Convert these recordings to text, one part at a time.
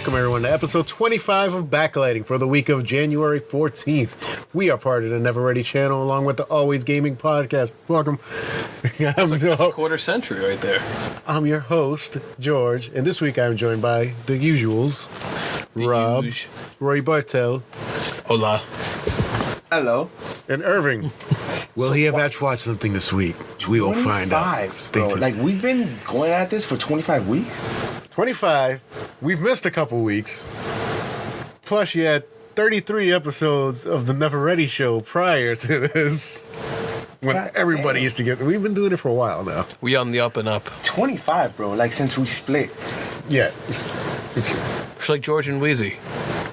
Welcome, everyone, to episode 25 of Backlighting for the week of January 14th. We are part of the Never Ready channel, along with the Always Gaming podcast. Welcome. That's a quarter century right there. I'm your host, George, and this week I'm joined by the usuals, Rob, Roy Bartel, Hola, hello, and Irving. Will he have watched something this week? We will find out. Stay tuned. Like, we've been going at this for 25 weeks? 25. We've missed a couple weeks. Plus, you had 33 episodes of the Never Ready show prior to this. When God everybody damn. used to get... We've been doing it for a while now. we on the up and up. 25, bro. Like, since we split. Yeah. It's like George and Wheezy.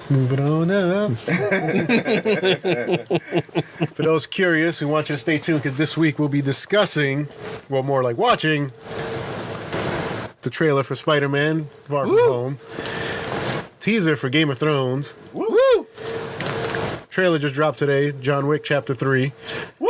Moving on up. For those curious, we want you to stay tuned because this week we'll be discussing, well, more like watching, the trailer for Spider-Man Far From Home, teaser for Game of Thrones. Woo! Trailer just dropped today, John Wick Chapter 3. Woo!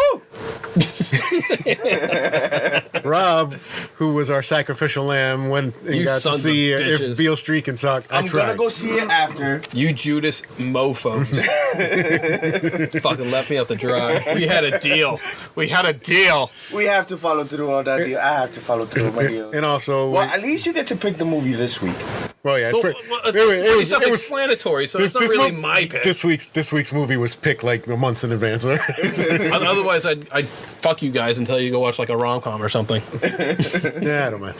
Rob, who was our sacrificial lamb, went and You got to sons see of bitches. If Beale Streak and talk. I'm gonna go see it after. You Judas mofos. Fucking left me out to dry. We had a deal. We have to follow through on that deal. I have to follow through on my deal. And also... Well, at least you get to pick the movie this week. Well, yeah, it's It's self-explanatory, so it's not really my pick. This week's movie was picked like months in advance. Otherwise, I'd fuck you guys and tell you to go watch like a rom-com or something. Yeah, I don't mind.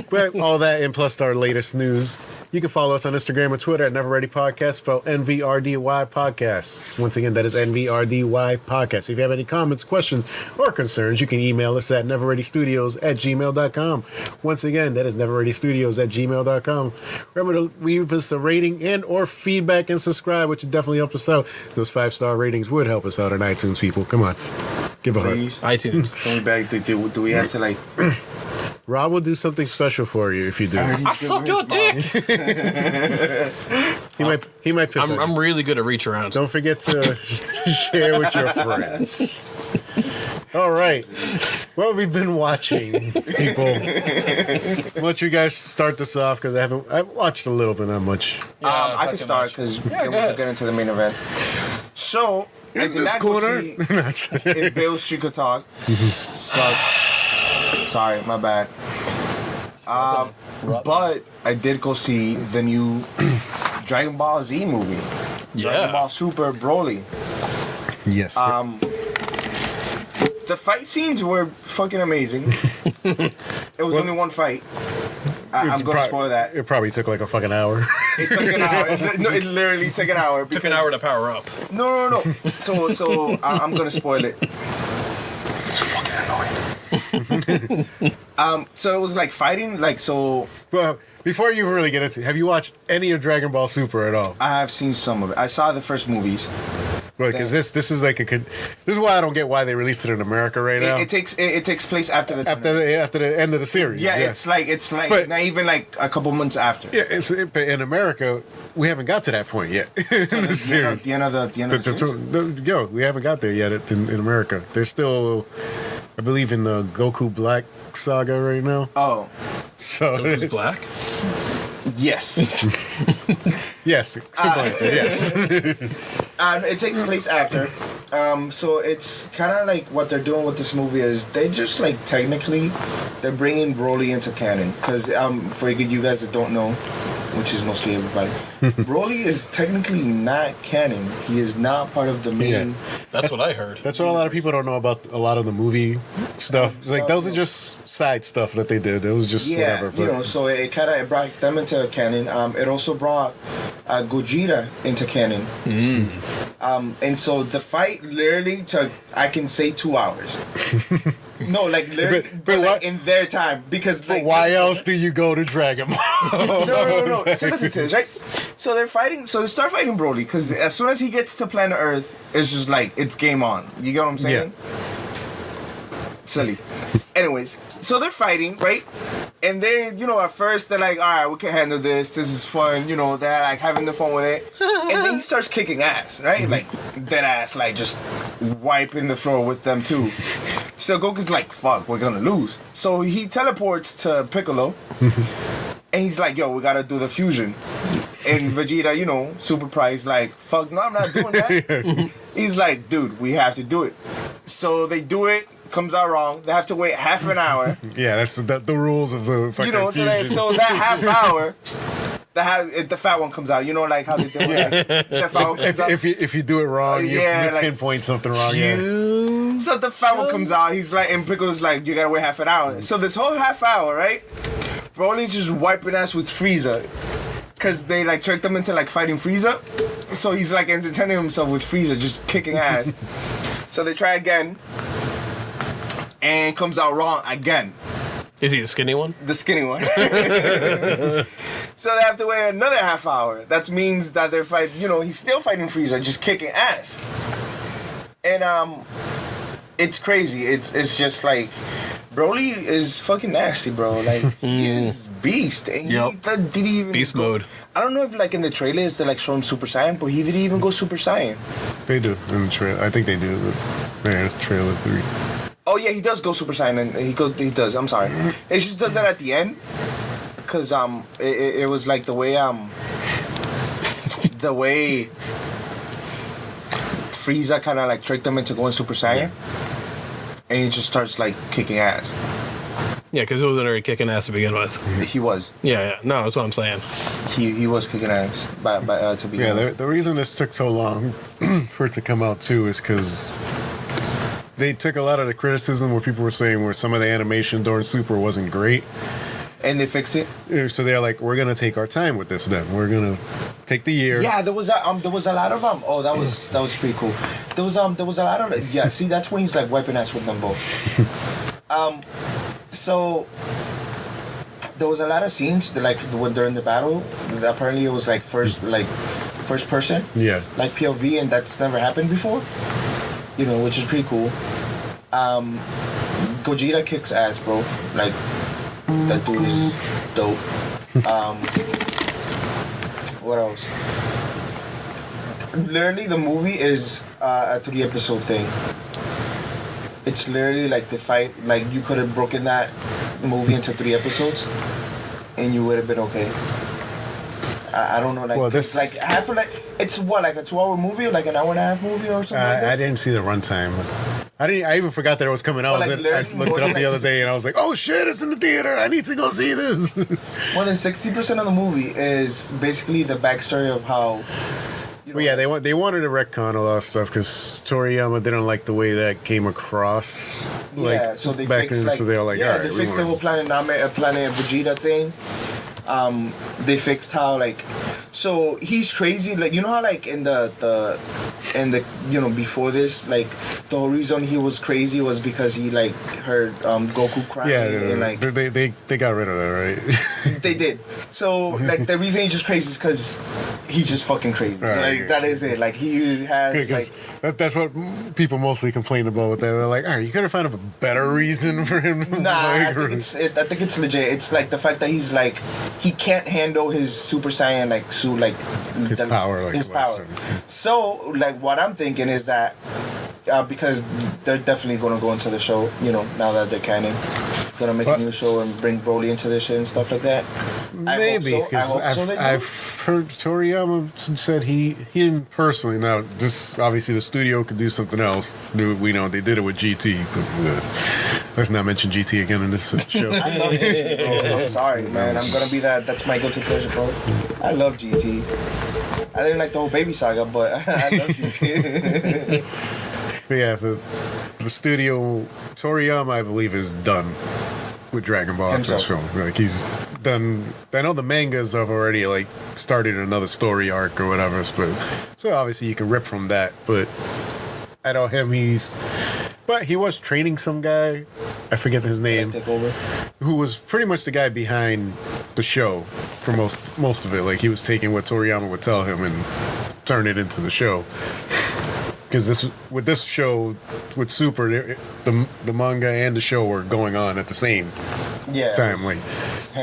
But all that and plus our latest news. You can follow us on Instagram and Twitter at Never Ready Podcast, spelled NVRDY Podcasts. Once again, that is NVRDY Podcast. If you have any comments, questions, or concerns, you can email us at neverreadystudios@gmail.com. Once again, that is neverreadystudios@gmail.com. Remember to leave us a rating and or feedback and subscribe, which would definitely help us out. Those 5-star ratings would help us out on iTunes, people. Come on. Give a heart. Please. iTunes. Going back, do we have to, like... Rob will do something special for you if you do. I suck your dick. He might piss on you. I'm really good at reach around. Don't forget to share with your friends. All right. Well, we've been watching, people. I'll let you guys start this off because I've watched a little but not much. I can start because we'll get into the main event. So, I did not go see If Beale Streak could talk. Sucks. Sorry, my bad. But I did go see the new Dragon Ball Z movie. Yeah. Dragon Ball Super Broly. Yes. The fight scenes were fucking amazing. It was only one fight. I'm going to spoil that. It probably took like a fucking hour. It took an hour. No, it literally took an hour. Took an hour to power up. No. So I'm going to spoil it. It's fucking annoying. So it was like fighting, like, so... Well, before you really get into it, have you watched any of Dragon Ball Super at all? I have seen some of it. I saw the first movies. Right, because this is like this is why I don't get why they released it in America right now. It takes place after the after the end of the series. yeah. It's like but, not even like a couple months after. Yeah, but in America we haven't got to that point yet in the series. The end of the series? Yo, we haven't got there yet in America. They're still, I believe, in the Goku Black saga right now. Oh, so Goku's black? yes. Yes, simple answer. Yes. It takes place after. So it's kind of like what they're doing with this movie is they just like technically they're bringing Broly into canon because for you guys that don't know, which is mostly everybody, Broly is technically not canon. He is not part of the main. Yeah. That's what I heard. That's what a lot of people don't know about a lot of the movie stuff. Like those are just side stuff that they did. It was just whatever. But. So it kind of brought them into canon. It also brought Gogeta into canon. And so the fight literally took, I can say, 2 hours. No, like literally, but like in their time because. Like, but why else do you go to Dragon Ball? No. So listen to this, right? So they're fighting. So they start fighting Broly because as soon as he gets to planet Earth, it's just like it's game on. You get what I'm saying? Yeah. Silly. Anyways, so they're fighting, right? And they, at first they're like, all right, we can handle this. This is fun. They're like having the fun with it. And then he starts kicking ass, right? Like dead ass, like just wiping the floor with them too. So Goku's like, fuck, we're gonna lose. So he teleports to Piccolo. And he's like, yo, we gotta do the fusion. And Vegeta, you know, super prized, like, fuck, no, I'm not doing that. He's like, dude, we have to do it. So they do it, comes out wrong. They have to wait half an hour. Yeah, that's the rules of the fucking You know, so that half hour, the fat one comes out. You know, like how they do it. Like, the fat one comes out. If you do it wrong, you like, pinpoint something wrong. So the fat one comes out. He's like, and Pickle's like, you gotta wait half an hour. So this whole half hour, right? Broly's just wiping ass with Frieza. Cause they like tricked him into like fighting Frieza. So he's like entertaining himself with Frieza, just kicking ass. So they try again. And comes out wrong again. Is he the skinny one? The skinny one. So they have to wait another half hour. That means that they're fighting, you know, he's still fighting Frieza, just kicking ass. And it's crazy. It's just like Broly is fucking nasty, bro. Like he is beast. And he didn't even beast mode. I don't know if like in the trailers they like show him Super Saiyan, but he didn't even go Super Saiyan. They do in the trailer. I think they do. The trailer 3. Oh yeah, he does go Super Saiyan, and he does. I'm sorry, it just does that at the end, cause it was like the way Frieza kind of like tricked him into going Super Saiyan, and he just starts like kicking ass. Yeah, because he wasn't already kicking ass to begin with. He was. Yeah. No, that's what I'm saying. He was kicking ass to begin. Yeah, the reason this took so long for it to come out too is because they took a lot of the criticism where people were saying where some of the animation during Super wasn't great. And they fixed it. So they're like, we're gonna take our time with this. Then we're gonna take the year. Yeah, there was a lot of Oh, that was pretty cool. There was a lot of yeah. See, that's when he's like wiping ass with them both. So there was a lot of scenes that, like when during the battle. Apparently, it was like first person. Yeah. Like POV, and that's never happened before. You know, which is pretty cool. Gogeta kicks ass, bro. Like, that dude is dope. What else? Literally, the movie is a 3-episode thing. It's literally like the fight. Like, you could have broken that movie into 3 episodes, and you would have been okay. I don't know, like, well, this like half of like it's what, like a 2-hour movie or like an hour and a half movie or something like that? I didn't see the runtime. I even forgot that it was coming out. Well, like, I looked it up the other day and I was like, oh shit, it's in the theater. I need to go see this. More than 60% of the movie is basically the backstory of how. Well, yeah, they wanted to retcon a lot of stuff because Toriyama didn't like the way that came across. Yeah, so they back fixed then, like so they were like, yeah, all right, they fixed the whole Planet Vegeta thing. They fixed how like, so he's crazy. Like, you know how like in the you know, before this, like the whole reason he was crazy was because he like heard Goku crying. Yeah, and like they got rid of that, right? they did. So like the reason he's just crazy is because he's just fucking crazy. Right, like that is it. Like he has like. That's what people mostly complain about with that. They're like, all right, you gotta find a better reason for him. Nah, I think it's legit. It's like the fact that he's like, he can't handle his Super Saiyan his power. Like his power. So like what I'm thinking is that because they're definitely gonna go into the show, you know, now that they're canon, gonna make a new show and bring Broly into the shit and stuff like that. Maybe, because I've heard Toriyama said he personally, now just obviously the studio could do something else. We know they did it with GT, but let's not mention GT again in this show. I love GT, bro. I'm sorry, man. I'm gonna be that's my guilty pleasure, bro. I love GT. I didn't like the whole baby saga, but I love GT. But yeah, the studio, Toriyama, I believe, is done with Dragon Ball after this film. Like, he's done. I know the mangas have already like started another story arc or whatever, but so obviously you can rip from that. But I know him. But he was training some guy. I forget his name. Take over. Who was pretty much the guy behind the show for most of it. Like, he was taking what Toriyama would tell him and turn it into the show. Because this show with Super, the manga and the show were going on at the same time. Like,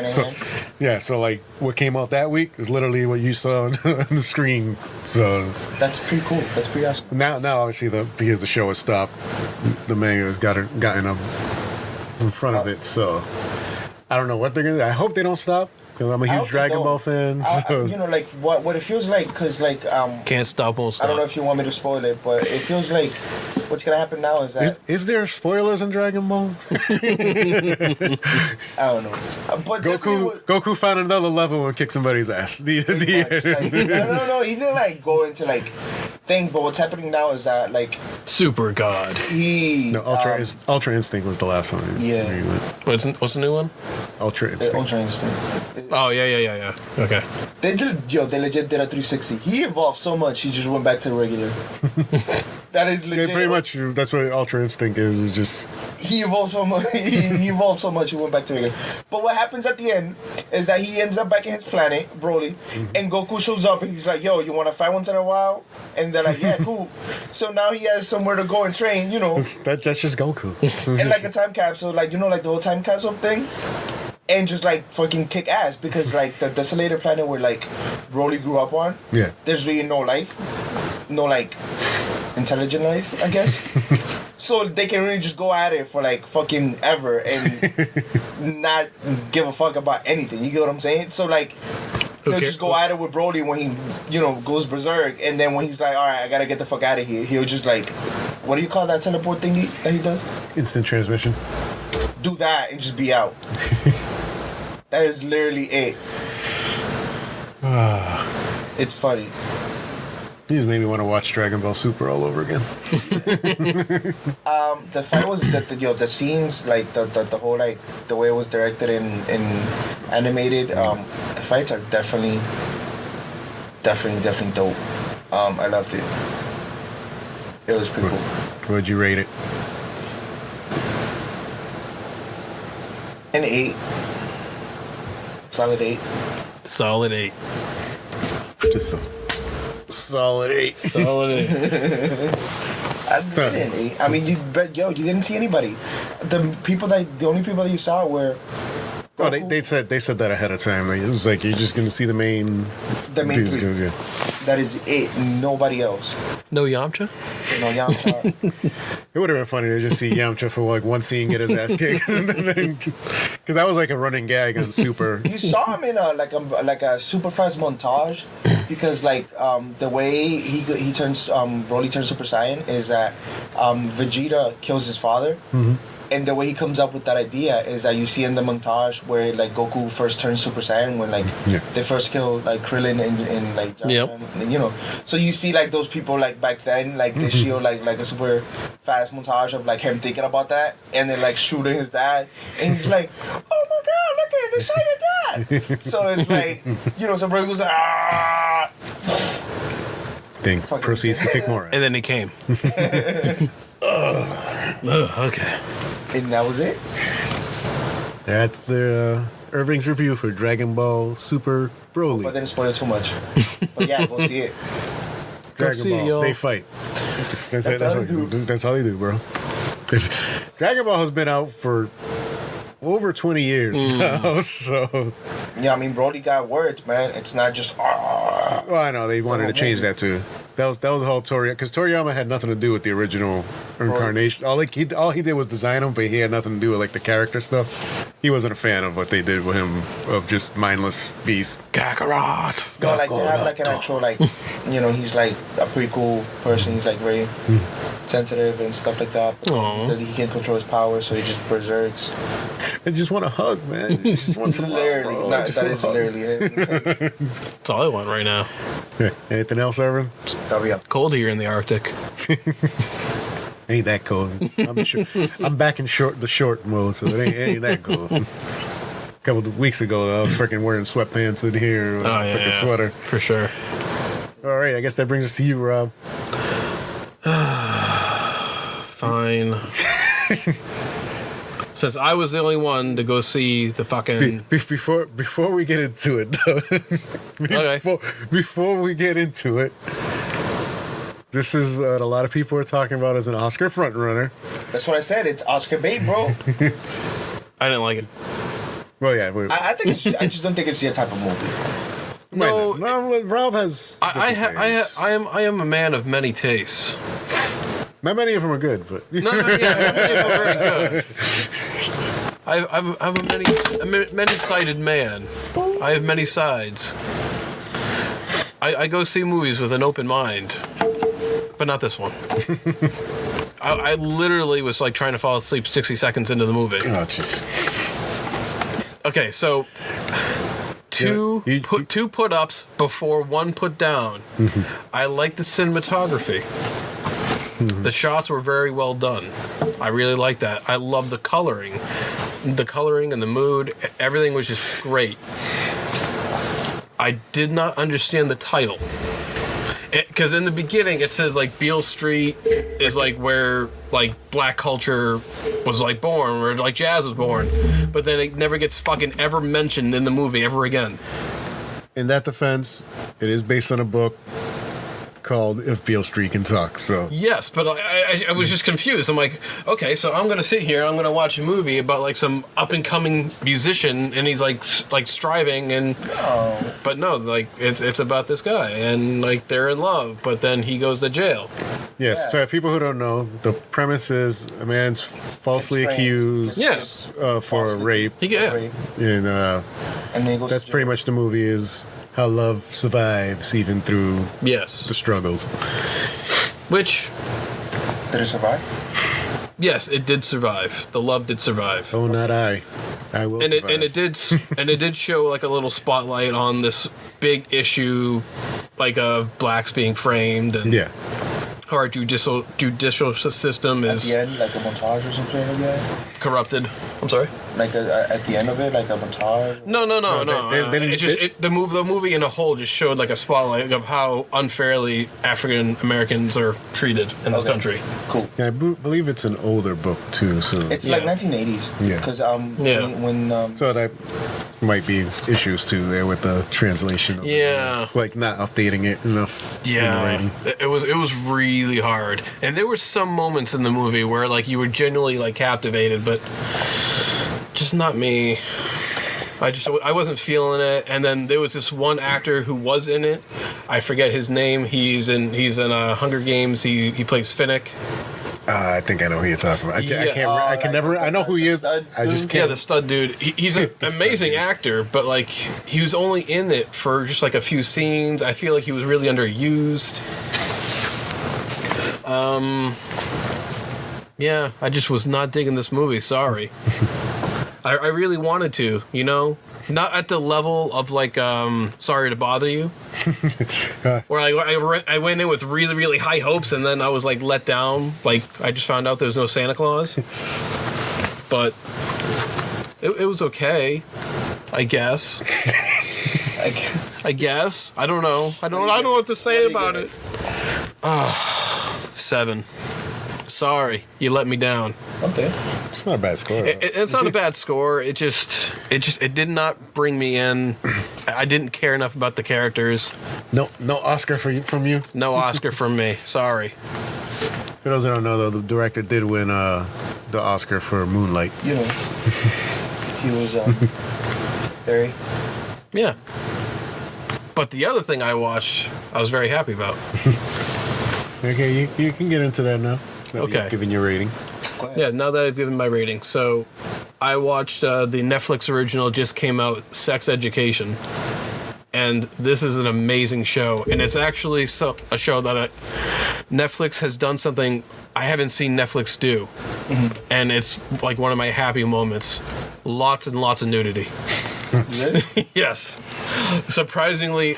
so like what came out that week is literally what you saw on the screen. So that's pretty cool. That's pretty awesome. Now obviously because the show has stopped, the manga has gotten up in front of it. So I don't know what they're gonna do. I hope they don't stop. 'Cause I'm a I huge hope they Dragon don't. Ball fan. So. You know, like what it feels like, because like Can't stop, won't stop. I don't know if you want me to spoil it, but it feels like what's gonna happen now is that Is there spoilers in Dragon Ball? I don't know. But Goku found another level and kicked somebody's ass. Like, no, he didn't like go into like thing. But what's happening now is that like Super God. Ultra Instinct was the last one. Yeah. What's the new one? Ultra Instinct. Ultra Instinct. Oh yeah. Okay. They legit did a 360. He evolved so much, he just went back to the regular. That is legit. Yeah, pretty much. That's what Ultra Instinct is. Is just He evolved so much. He evolved so much. He went back to regular. But what happens at the end is that he ends up back in his planet, Broly, and Goku shows up and he's like, "Yo, you want to fight once in a while?" And they're like, "Yeah, cool." So now he has somewhere to go and train. You know, that's just Goku. in like a time capsule, like you know, like the whole time capsule thing. And just like fucking kick ass because like the desolated planet where like Broly grew up on, Yeah. there's really no life, no like intelligent life, I guess. So they can really just go at it for like fucking ever and not give a fuck about anything. You get what I'm saying? So like they'll just go at it with Broly when he, you know, goes berserk, and then when he's like, all right, I gotta get the fuck out of here, he'll just like, what do you call that teleport thingy that he does? Instant transmission. Do that and just be out. That is literally it. It's funny. You just made me want to watch Dragon Ball Super all over again. The fight was the scenes, like the whole like the way it was directed and animated. The fights are definitely dope. I loved it. It was pretty cool. What'd you rate it? An 8. Solid 8. Solid 8. Just a solid 8. Solid 8. I'd give it an 8. I mean, you didn't see anybody. The only people that you saw were. Oh, they said that ahead of time. Like, it was like you're just gonna see the main dudes three. doing good. That is it. Nobody else. No Yamcha? No Yamcha. It would have been funny to just see Yamcha for like one scene get his ass kicked, because that was like a running gag on Super. You saw him in a super fast montage because like the way he turns Broly turns Super Saiyan is that Vegeta kills his father. Mm-hmm. And the way he comes up with that idea is that you see in the montage where like Goku first turns Super Saiyan when like they first kill like Krillin and like John, and, you know, so you see like those people like back then like they show like a super fast montage of like him thinking about that and then like shooting his dad and he's like, oh my god, look at it, they shot your dad. So it's like, you know, so Broly was like, ah. Thing proceeds to kick more ass. And then he came. Okay. And that was it. That's Irving's review for Dragon Ball Super Broly. But I didn't spoil too much. But yeah, go see it. Dragon see it, Ball, y'all. they fight. That's all they do. That's all they do, bro. Dragon Ball has been out for over 20 years now, so. Yeah, I mean, Brody got words, man. It's not just. Well, I know they wanted to change that too. That was the whole Toriyama, because Toriyama had nothing to do with the original incarnation. All he did was design him, but he had nothing to do with like the character stuff. He wasn't a fan of what they did with him, of just mindless beast. Kakarot. No, like they have like an actual like, you know, he's like a pretty cool person. He's like very sensitive and stuff like that. But he can control his power, so he just berserks. I just want a hug, man. You just want some love, Literally, bro. that is literally it. That's all I want right now. Yeah. Anything else, Irvin? W. Cold here in the Arctic. Ain't that cold. I'm back in the short mode, so it ain't that cold. A couple of weeks ago, I was freaking wearing sweatpants in here with a freaking sweater. For sure. All right, I guess that brings us to you, Rob. Fine. Since I was the only one to go see the fucking... Before we get into it, though. Before we get into it, this is what a lot of people are talking about as an Oscar frontrunner. That's what I said. It's Oscar bait, bro. I didn't like it. Well, yeah. I just don't think it's your type of movie. No, Rob has. I am a man of many tastes. Not many of them are good, but No, yeah, many of them are very good. I'm a many-sided man. I have many sides. I go see movies with an open mind, but not this one. I literally was like trying to fall asleep 60 seconds into the movie. Oh, jeez. Okay, so two put-ups before one put down. I like the cinematography. The shots were very well done. I really like that. I love the coloring. The coloring and the mood, everything was just great. I did not understand the title. Because in the beginning it says like Beale Street is like where like black culture was like born, or like jazz was born. But then it never gets fucking ever mentioned in the movie ever again. In that defense, it is based on a book called If Beale Street Can Talk, so... Yes, but I was just confused. I'm like, okay, so I'm going to sit here, I'm going to watch a movie about, like, some up-and-coming musician, and he's, like striving, and... No. But no, like, it's about this guy, and, like, they're in love, but then he goes to jail. Yes, Yeah. for people who don't know, the premise is a man's falsely It's accused Yes. for Falsely rape, He get Rape. and And then he goes that's to pretty jail. much the movie is how love survives even through Yes. the struggles. Which, Did it survive? yes, it did survive. The love did survive. Oh, not I. I will And survive. it did show like a little spotlight on this big issue, like of blacks being framed, and Yeah. how our judicial system At is the end, like a montage or something like that? corrupted. I'm sorry. Like at the end of it, like a montage? No. they didn't- It just the movie in a whole just showed like a spotlight of how unfairly African Americans are treated in this Okay. country. Cool. Yeah, I believe it's an older book too, so It's Yeah. like 1980s. Yeah. Because Yeah. when so that might be issues too there with the translation. Of it, Yeah. like not updating it enough. in the Yeah, writing. it was really hard, and there were some moments in the movie where like you were genuinely like captivated, but just not me. I wasn't feeling it, and then there was this one actor who was in it. I forget his name. He's in Hunger Games. He plays Finnick. I think I know who you're talking about. I Yeah. can't. Oh, I can like never. I know who he the is. stud I just dude? Yeah, can't. the stud dude. He's an The stud amazing dude. actor, but like he was only in it for just like a few scenes. I feel like he was really underused. Yeah, I just was not digging this movie. Sorry. I really wanted to, you know, not at the level of like Sorry to Bother You, where I went in with really really high hopes and then I was like let down. Like I just found out there's no Santa Claus, but it was okay, I guess. I guess I don't know. I don't know what to say about it. 7. Sorry, you let me down. Okay. It's not a bad score. It's not a bad score. It did not bring me in. I didn't care enough about the characters. No Oscar from you. No Oscar from me. Sorry. For those that don't know, though, the director did win the Oscar for Moonlight. You know, he was very. Yeah. But the other thing I watched, I was very happy about. Okay, you can get into that now. Okay. You've given your rating. Go ahead. Yeah, now that I've given my rating. So I watched the Netflix original just came out, Sex Education. And this is an amazing show. And it's actually a show that Netflix has done something I haven't seen Netflix do. And it's like one of my happy moments. Lots and lots of nudity. Really? Yes. Surprisingly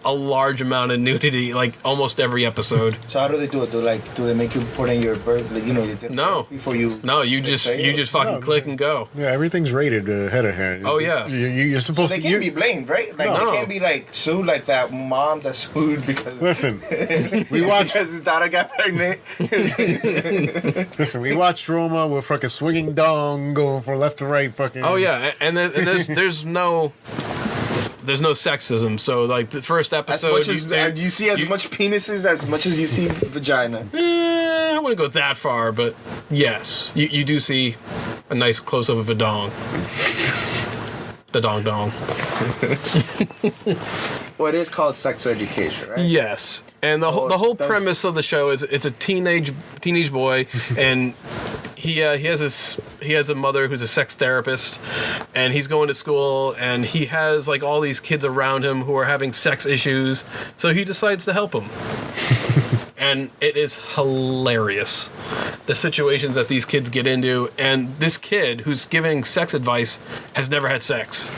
a large amount of nudity, like almost every episode. So how do they do it? Do they make you put in your birth? Like, you know, you did No. before you. No, you just fucking No, click and go. Yeah, everything's rated ahead of hand. Oh, yeah. You're So supposed they to. can't be blamed, right? Like No. they can't be like sued like that mom that sued because Listen, we watched. because his daughter got pregnant. Listen, we watched Roma with fucking swinging dong going from left to right. Fucking. Oh yeah, and there's no sexism. So like the first As episode, much as you see as much penises as much as you see vagina. I wouldn't go that far, but yes, you do see a nice close up of a dong. The dong dong. Well, it is called sex education, right? Yes, and the So whole does- premise of the show is it's a teenage boy, and he has a mother who's a sex therapist, and he's going to school, and he has like all these kids around him who are having sex issues, so he decides to help them. And it is hilarious, the situations that these kids get into, and this kid who's giving sex advice has never had sex.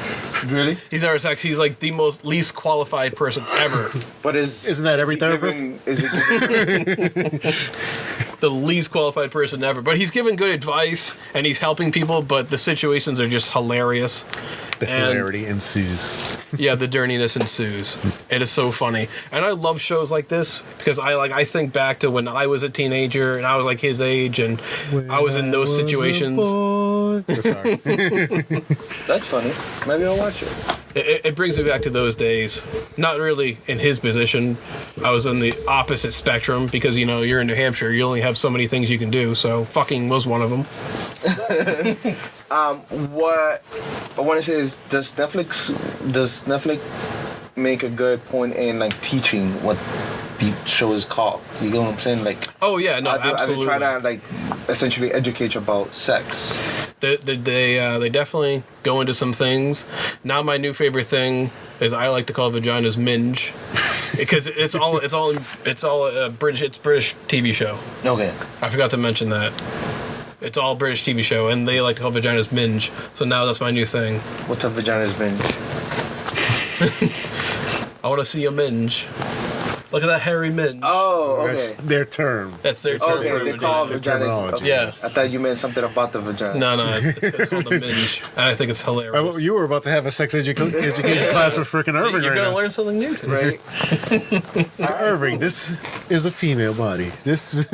Really? He's never had sex. He's like the least qualified person ever. But isn't that every therapist? The least qualified person ever. But he's giving good advice, and he's helping people, but the situations are just hilarious. The hilarity ensues. Yeah, the dirtiness ensues. It is so funny. And I love shows like this because I think back to when I was a teenager and I was like his age and I was in those situations. Sorry. That's funny. Maybe I'll watch it. It brings me back to those days. Not really in his position. I was in the opposite spectrum because, you're in New Hampshire. You only have so many things you can do. So fucking was one of them. What I want to say is, does Netflix make a good point in like teaching what the show is called? You get what I'm saying? Like, oh yeah, no, absolutely. Are they trying to like essentially educate you about sex? They definitely go into some things. Now my new favorite thing is I like to call vaginas Minge, because it's all British TV show. Okay. I forgot to mention that. It's all British TV show, and they like to call vaginas Minge. So now that's my new thing. What's a vagina's binge? I want to see a minge. Look at that hairy minge. Oh, okay. That's their term. That's their term. Okay, for they call vagina. vaginas. Okay. Yes. I thought you meant something about the vagina. No, it's called a minge, and I think it's hilarious. You were about to have a sex education class with freaking Earving You're right gonna now. learn something new today. Right? So Earving, this is a female body. This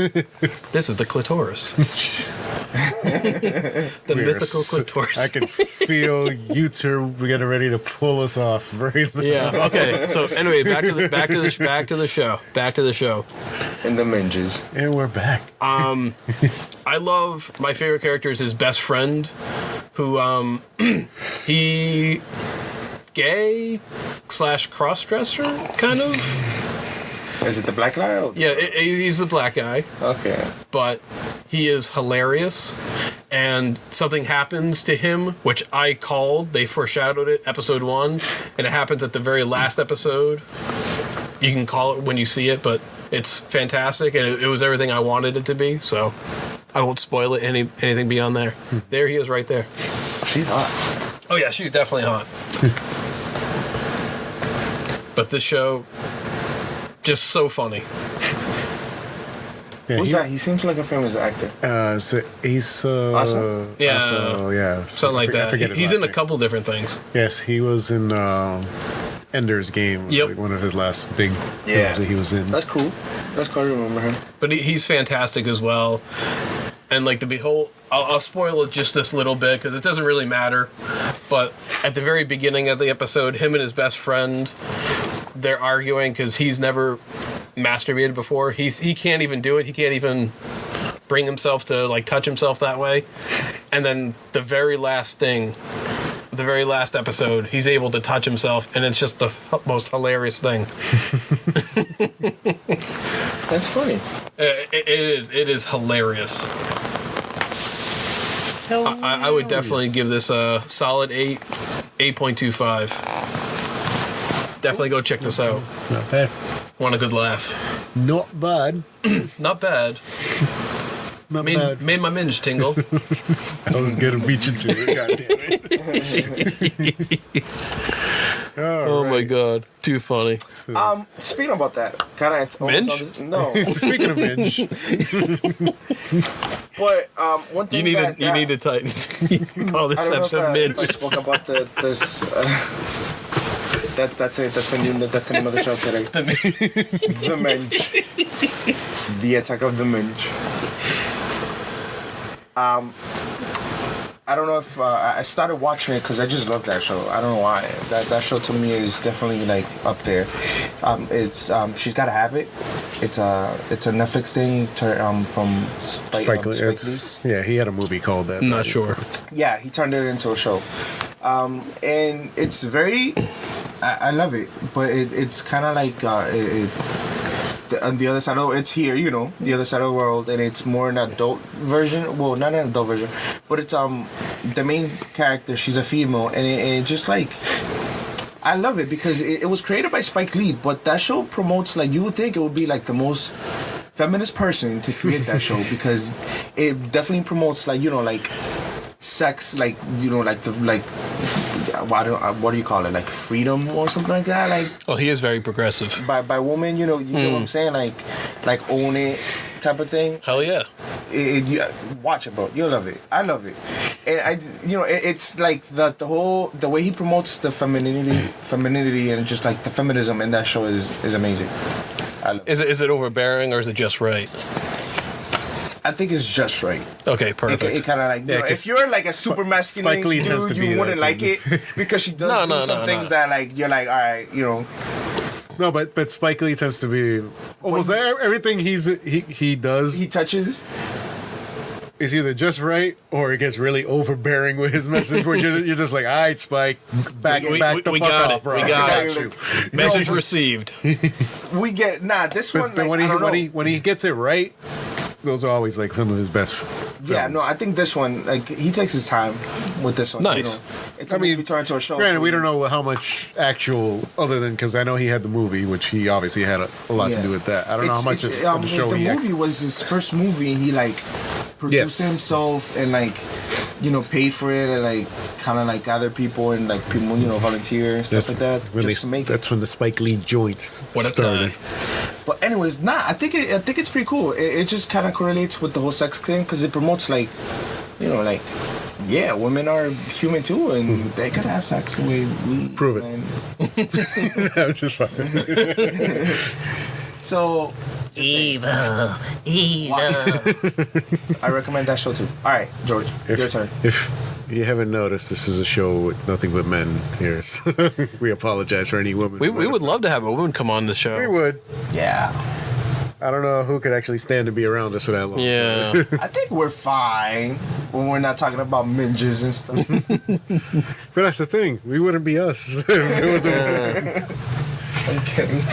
This is the clitoris. The mythical clitoris. I can feel you two getting ready to pull us off right now. Yeah. Okay. So anyway, back to the show. And the minges. And we're back. I love my favorite character is his best friend, who he gay / cross-dresser kind of. Is it the black guy? Or Yeah, he's the black guy. Okay. But he is hilarious, and something happens to him, which I called. They foreshadowed it, episode 1, and it happens at the very last episode. You can call it when you see it, but it's fantastic, and it was everything I wanted it to be, so I won't spoil it anything beyond there. There he is right there. She's hot. Oh yeah, she's definitely hot. But this show, just so funny. Yeah, Who's that? He seems like a famous actor. So he's Awesome? Yeah. yeah, Something like that. I forget his He's last in a name. couple different things. Yes, he was in Ender's Game. Was Yep. like one of his last big Yeah. films that he was in. That's cool. That's cool. I remember him. But he's fantastic as well. And like I'll spoil it just this little bit because it doesn't really matter. But at the very beginning of the episode, him and his best friend, they're arguing because he's never masturbated before. He can't even do it. He can't even bring himself to like touch himself that way. And then the very last episode, he's able to touch himself, and it's just the most hilarious thing. That's funny. It is hilarious. I would definitely give this a solid 8.25. Definitely go check this out. Not bad. Want a good laugh. Not bad. Not bad. Not bad. Made my minge tingle. I was gonna beat you to it. God damn it. Oh my god, too funny. Speaking about that, kind of Minge? No, Speaking of Minge, but one thing You need to tighten. Call this I don't know episode if I minge. spoke about this. That's it. That's the name of the show today. The Minge. The Attack of the Minge. I don't know if I started watching it because I just love that show. I don't know why. That show to me is definitely like up there. It's She's Gotta Have It. It's a Netflix thing from Spike Lee. yeah, he had a movie called that. I'm not sure. Yeah, he turned it into a show, and it's very. I love it, but it's kind of like on the other side of it's here, the other side of the world, and it's more an adult version. Well, not an adult version, but it's the main character. She's a female, and it just like. I love it because it was created by Spike Lee, but that show promotes, like, you would think it would be like the most feminist person to create that show because it definitely promotes, like, like sex, like, what do you call it, like freedom or something like that, like. Oh, he is very progressive. By women, you know what I'm saying, like own it type of thing. Hell yeah. Watch it, bro. You'll love it. I love it, and it's like the way he promotes the femininity and just like the feminism in that show is amazing. I love it. Is it overbearing or is it just right? I think it's just right. Okay, perfect. It kind of like, if you're like a super masculine dude, you wouldn't like it because she does do some things that like you're like, all right, No, but Spike Lee tends to be almost everything he does. He touches. Is either just right or he gets really overbearing with his message. Where you're just like, all right, Spike, back the fuck off, bro. We got it. Message received. We get this one. But when he gets it right, those are always like some of his best films. Yeah, no, I think this one, like, he takes his time with this one. Nice. It's a movie turned into a show. Granted, we don't know how much actual, other than because I know he had the movie, which he obviously had a lot to do with that. I don't know how much of the show the movie was his first movie, and he like produced it himself and like paid for it and like kind of like gather people and like people volunteer and stuff like that just to make it. That's when the Spike Lee joints started. But anyways, I think it's pretty cool. It just kind of correlates with the whole sex thing because it promotes like, like, yeah, women are human too, and they could have sex the way we prove it. I'm just fine. So. Evil. I recommend that show too. All right, George, your turn. If you haven't noticed, this is a show with nothing but men here. So we apologize for any women. We would love to have a woman come on the show. We would. Yeah. I don't know who could actually stand to be around us for that long. Yeah. I think we're fine when we're not talking about minges and stuff. But that's the thing. We wouldn't be us. I'm kidding.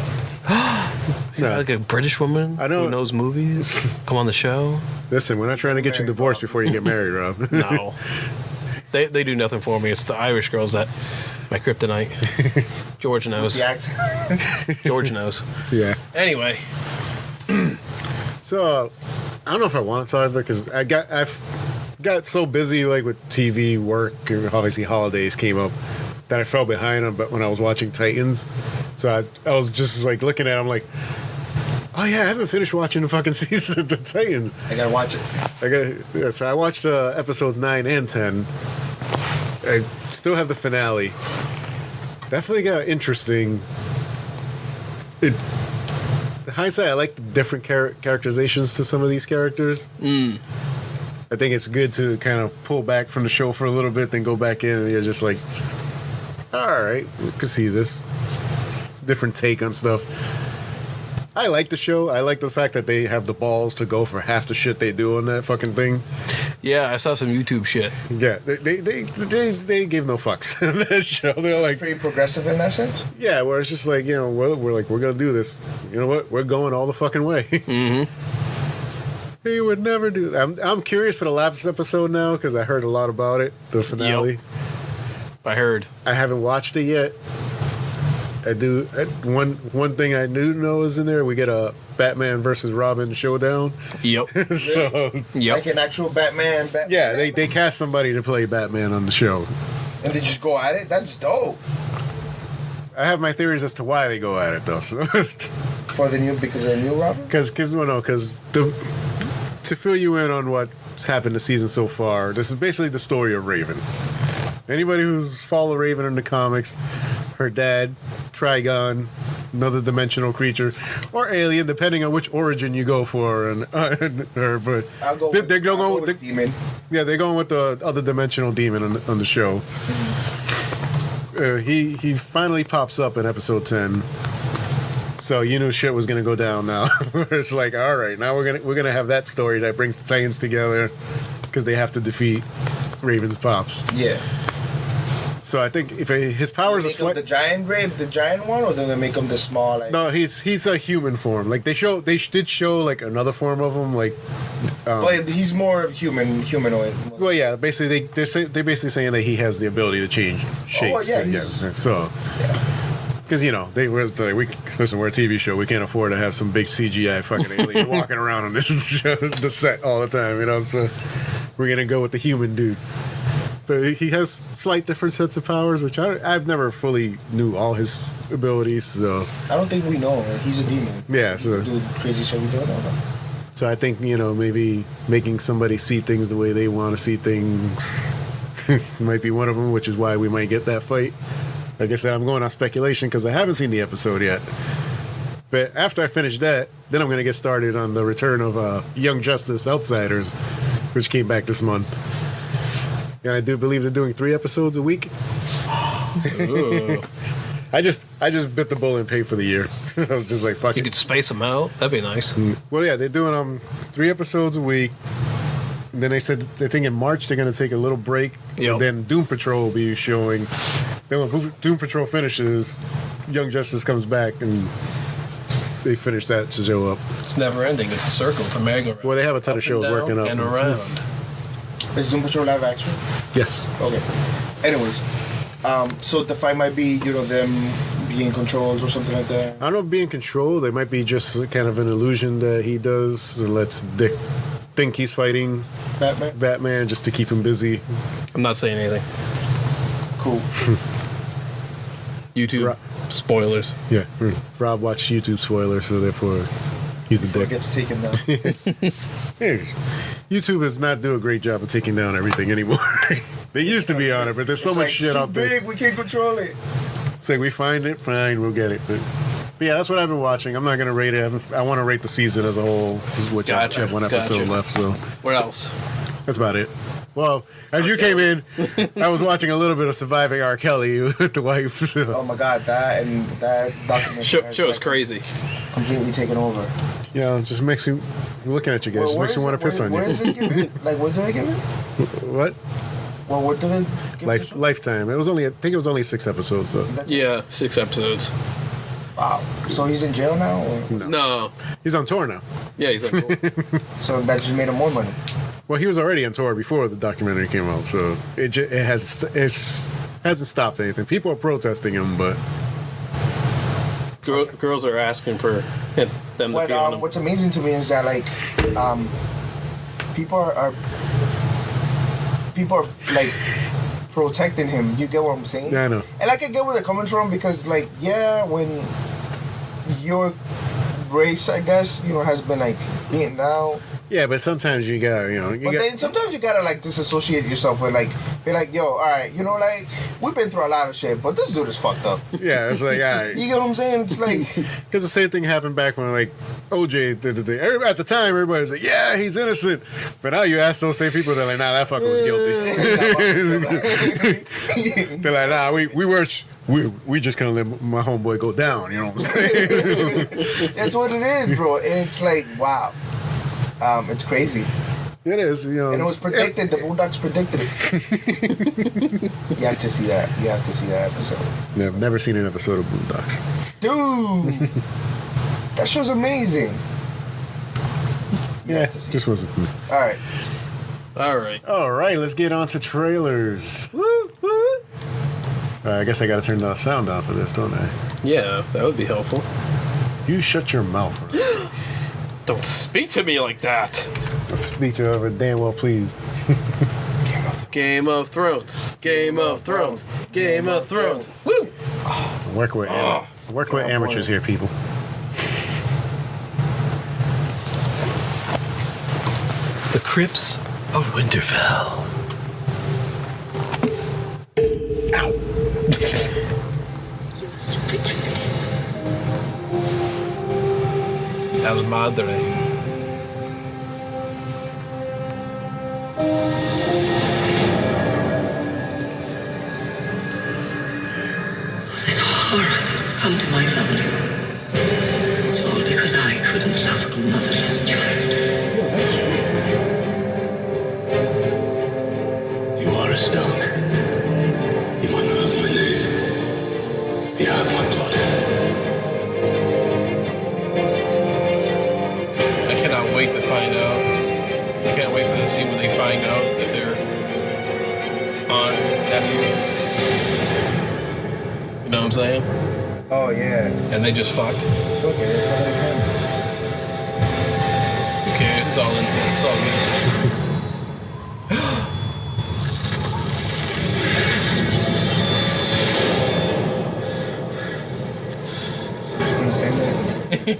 No. Like a British woman who knows movies, come on the show. Listen, we're not trying to get you divorced before you get married, Rob. No. They do nothing for me. It's the Irish girls that my kryptonite. George knows. The accent. George knows. Yeah. Anyway. So, I don't know if I want to talk about it because I've got so busy like with TV work and obviously holidays came up that I fell behind on. But when I was watching Titans, so I was just like looking at it, I'm like, oh yeah, I haven't finished watching the fucking season of the Titans. I gotta watch it. So I watched episodes 9 and 10. I still have the finale. Definitely got interesting. The hindsight, I like the different characterizations to some of these characters. I think it's good to kind of pull back from the show for a little bit, then go back in, and you're just like, all right, we can see this. Different take on stuff. I like the show. I like the fact that they have the balls to go for half the shit they do on that fucking thing. Yeah, I saw some YouTube shit. Yeah, they give no fucks on that show. They're like pretty progressive in that sense. Yeah, where it's just like, we're gonna do this. You know what? We're going all the fucking way. He would never do that. I'm curious for the last episode now because I heard a lot about it. The finale. Yep. I heard. I haven't watched it yet. I do. One thing I do know is in there. We get a Batman versus Robin showdown. Yep. So. Yep. Like an actual Batman. Yeah, Batman. they cast somebody to play Batman on the show. And they just go at it. That's dope. I have my theories as to why they go at it though. So. Because of the new Robin. Because to fill you in on what's happened this season so far, this is basically the story of Raven. Anybody who's followed Raven in the comics, her dad, Trigon, another dimensional creature, or alien, depending on which origin you go for, and her. But I'll go with demon. Yeah, they're going with the other dimensional demon on the show. He finally pops up in episode 10. So you knew shit was gonna go down now. It's like, all right, now we're gonna have that story that brings the Titans together because they have to defeat Raven's pops. Yeah. So I think if his powers are Make him the giant brave, the giant one, or then they make him the small? Like, no, he's a human form. Like they did show like another form of him, like. But he's more humanoid. Well, yeah. Basically, they're basically saying that he has the ability to change shapes. Oh, yeah, So. Because they were like, listen, we're a TV show. We can't afford to have some big CGI fucking alien walking around on this the set all the time. So we're gonna go with the human dude. But he has slight different sets of powers, which I've never fully knew all his abilities. So I don't think we know. He's a demon. Yeah. So do crazy shit we don't know. So I think maybe making somebody see things the way they want to see things might be one of them, which is why we might get that fight. Like I said, I'm going on speculation because I haven't seen the episode yet. But after I finish that, then I'm going to get started on the return of Young Justice Outsiders, which came back this month. And I do believe they're doing 3 episodes a week. I just bit the bullet and paid for the year. I was just like, fuck You it. could space them out. That'd be nice. Well, yeah, they're doing 3 episodes a week. And then they said they think in March they're going to take a little break. Yep. And then Doom Patrol will be showing. Then when Doom Patrol finishes, Young Justice comes back and they finish that to show up. It's never ending. It's a circle. It's a merry-go-round. Well, they have a ton of shows Up and working down up. and around. Is Doom Patrol live action? Yes. Okay. Anyways, so the fight might be them being controlled or something like that. I don't know if being controlled. It might be just kind of an illusion that he does and lets Dick think he's fighting Batman just to keep him busy. I'm not saying anything. Cool. YouTube spoilers. Yeah. Rob watched YouTube spoilers, so therefore he's a Before it dick. gets taken down. Hey, YouTube does not do a great job of taking down everything anymore. They used to be on it, but there's so It's much like, shit too out there. big, we can't control it. It's like we find it, fine, we'll get it. But yeah, that's what I've been watching. I'm not gonna rate it. I want to rate the season as a whole, which I have one episode left. So What else? that's about it. Well, as you came in, I was watching a little bit of Surviving R. Kelly with the wife. So. Oh my god, that documentary Show's crazy. completely taken over. Yeah, it just makes me looking at you guys. Just makes me want to piss on Where you. is it given? Like, what do they give it? What? Well, what do they give it? Lifetime. I think it was only 6 episodes though. Yeah, 6 episodes. Wow. So he's in jail now? Or? No. He's on tour now. Yeah, he's like, cool. So that just made him more money. Well, he was already on tour before the documentary came out, so it hasn't stopped anything. People are protesting him, but Girls are asking for them to be on him. What's amazing to me is that people are like protecting him. You get what I'm saying? Yeah, I know. And I can get where they're coming from because when your race, I guess, has been beaten down. yeah, but sometimes you got Then sometimes you gotta disassociate yourself with be like, yo, all right, we've been through a lot of shit, but this dude is fucked up. yeah, it's like all right. You get what I'm saying? It's like Because the same thing happened back when OJ did the thing. At the time, everybody was like, yeah, he's innocent. But now you ask those same people, they're like, nah, that fucker was guilty. They're like, nah, we just couldn't let my homeboy go down. You know what I'm saying? that's what it is, bro. And it's like, wow. It's crazy. It is, And it was predicted. The Bulldogs predicted it. You have to see that. You have to see that episode. Yeah, I've never seen an episode of Boondocks. Dude! That show's amazing. You Yeah, have to see just it. wasn't for me. Alright. All right, let's get on to trailers. Woo, woo. I guess I got to turn the sound down for this, don't I? Yeah, that would be helpful. You shut your mouth. Don't speak to me like that. I'll speak to whoever damn well please. Game of Thrones. Game of Thrones. Game of Thrones. Woo! Work with amateurs here, people. The Crypts of Winterfell. Ow. El Madre. This horror that's come to my family. It's all because I couldn't love a motherless child. Yo, that's true. You are a Stark. You are not I'm saying? Oh yeah. And they just fucked. It's okay. Who cares? It's all incest. It's all good.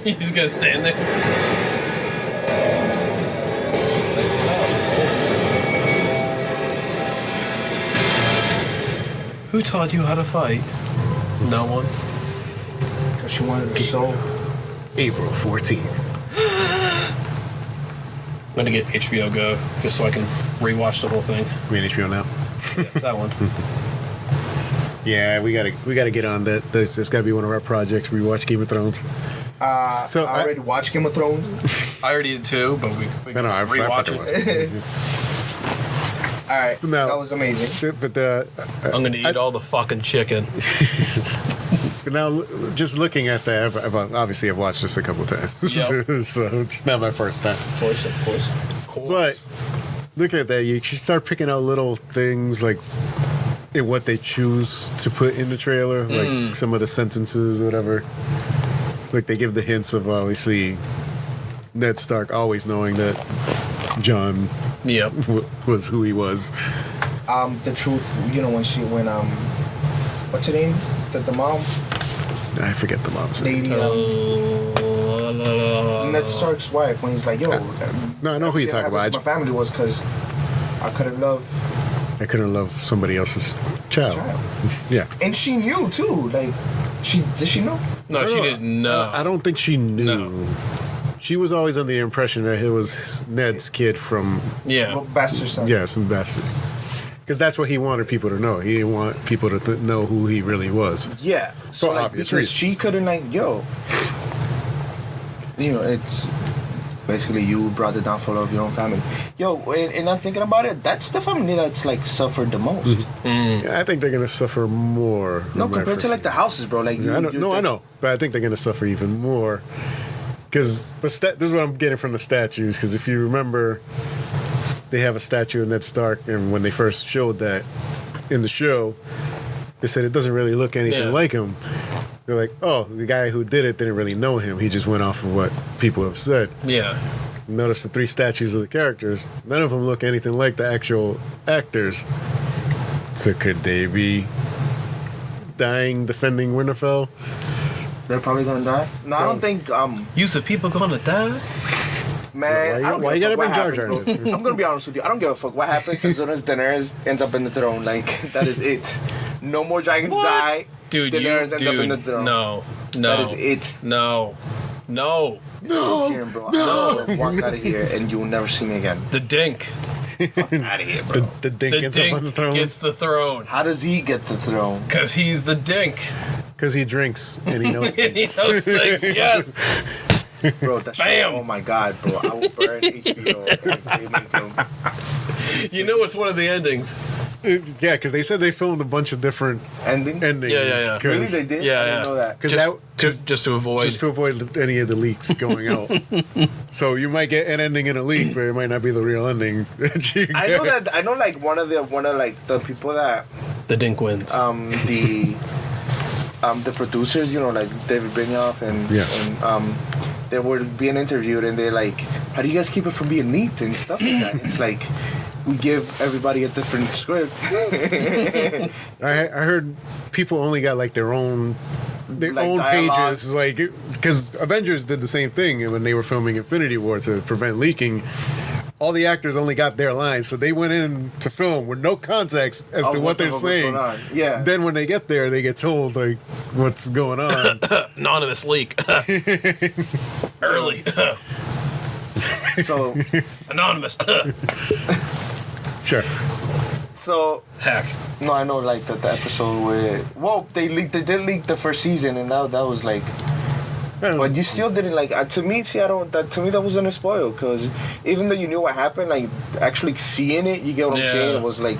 He's gonna stand there. Who taught you how to fight? No one. Because she wanted to soul. April 14th. I'm gonna get HBO Go just so I can rewatch the whole thing. We in HBO now. Yeah, that one. Yeah, we gotta get on that. That's gotta be one of our projects. Rewatch Game of Thrones. So I already watched Game of Thrones. I already did too, but we can I rewatch it. All right, No. that was amazing. But I'm gonna eat all the fucking chicken. But now, just looking at that, I've watched this a couple times, Yep. so it's not my first time. Of course. But look at that, you start picking out little things like in what they choose to put in the trailer, like some of the sentences or whatever. Like they give the hints of obviously Ned Stark always knowing that John Yep. was who he was. The truth, when what's her name? The mom I forget the mom's name. lady, Ned Stark's wife, when he's like, yo, No, I know who you're talking about. My family was because I couldn't love I couldn't love somebody else's child. Yeah. and she knew too. Like, did she know? No, she didn't know. I don't think she knew. No. She was always under the impression that it was Ned's kid from Yeah. Bastard son. some bastards. Because that's what he wanted people to know. He didn't want people to know who he really was. Yeah. So For like, obvious because reasons. she couldn't it's basically you brought the downfall of your own family. And I'm thinking about it, that's the family that's like suffered the most. Yeah, I think they're gonna suffer more. No, than my compared to first like the houses, bro. Like I know, but I think they're gonna suffer even more. Because this is what I'm getting from the statues. Because if you remember, they have a statue of Ned Stark, and when they first showed that in the show, they said it doesn't really look anything like him. They're like, oh, the guy who did it didn't really know him. He just went off of what people have said. Yeah. Notice the 3 statues of the characters. None of them look anything like the actual actors. So could they be dying defending Winterfell? They're probably gonna die. No, I don't think. You said people gonna die? Man, Why you gotta bring Jar Jar bro. in this? I'm gonna be honest with you. I don't give a fuck what happens as soon as Daenerys ends up in the throne. Like, that is it. No more dragons die. Dude, Daenerys ends up in the throne. No. That is it. No. Sit here, bro. I'm gonna walk out of here and you will never see me again. The Dink. Out of here, bro. The Dink The ends up on the Dink throne gets the throne. How does he get the throne? Because he's the Dink. because he drinks and he knows. He knows things, yes. Bro, that shit, Bam. oh my god, bro. I will burn HBO if they make him. You know it's one of the endings. Yeah, because they said they filmed a bunch of different Ending? endings. Yeah. 'cause- Really, they did? Yeah, I didn't yeah. know that. Because Just to avoid. just to avoid any of the leaks going out. So you might get an ending in a leak, but it might not be the real ending. that you I get. know that. I know, like one of the people that the Dink wins. the producers, like David Benioff and they were being interviewed and they're like, how do you guys keep it from being leaked and stuff like that? It's like we give everybody a different script. I heard people only got like their own Like pages, dialogue. like because Avengers did the same thing when they were filming Infinity War to prevent leaking. All the actors only got their lines, so they went in to film with no context as Of to what the they're fuck was saying. going on. Yeah. Then when they get there, they get told like what's going on. Anonymous leak. Early. So Anonymous. Sure. so Hack. no, I know like the episode where they did leak the first season and that was like. But you still didn't like. To me, that wasn't a spoil because even though you knew what happened, like actually seeing it, you get what I'm saying. It was like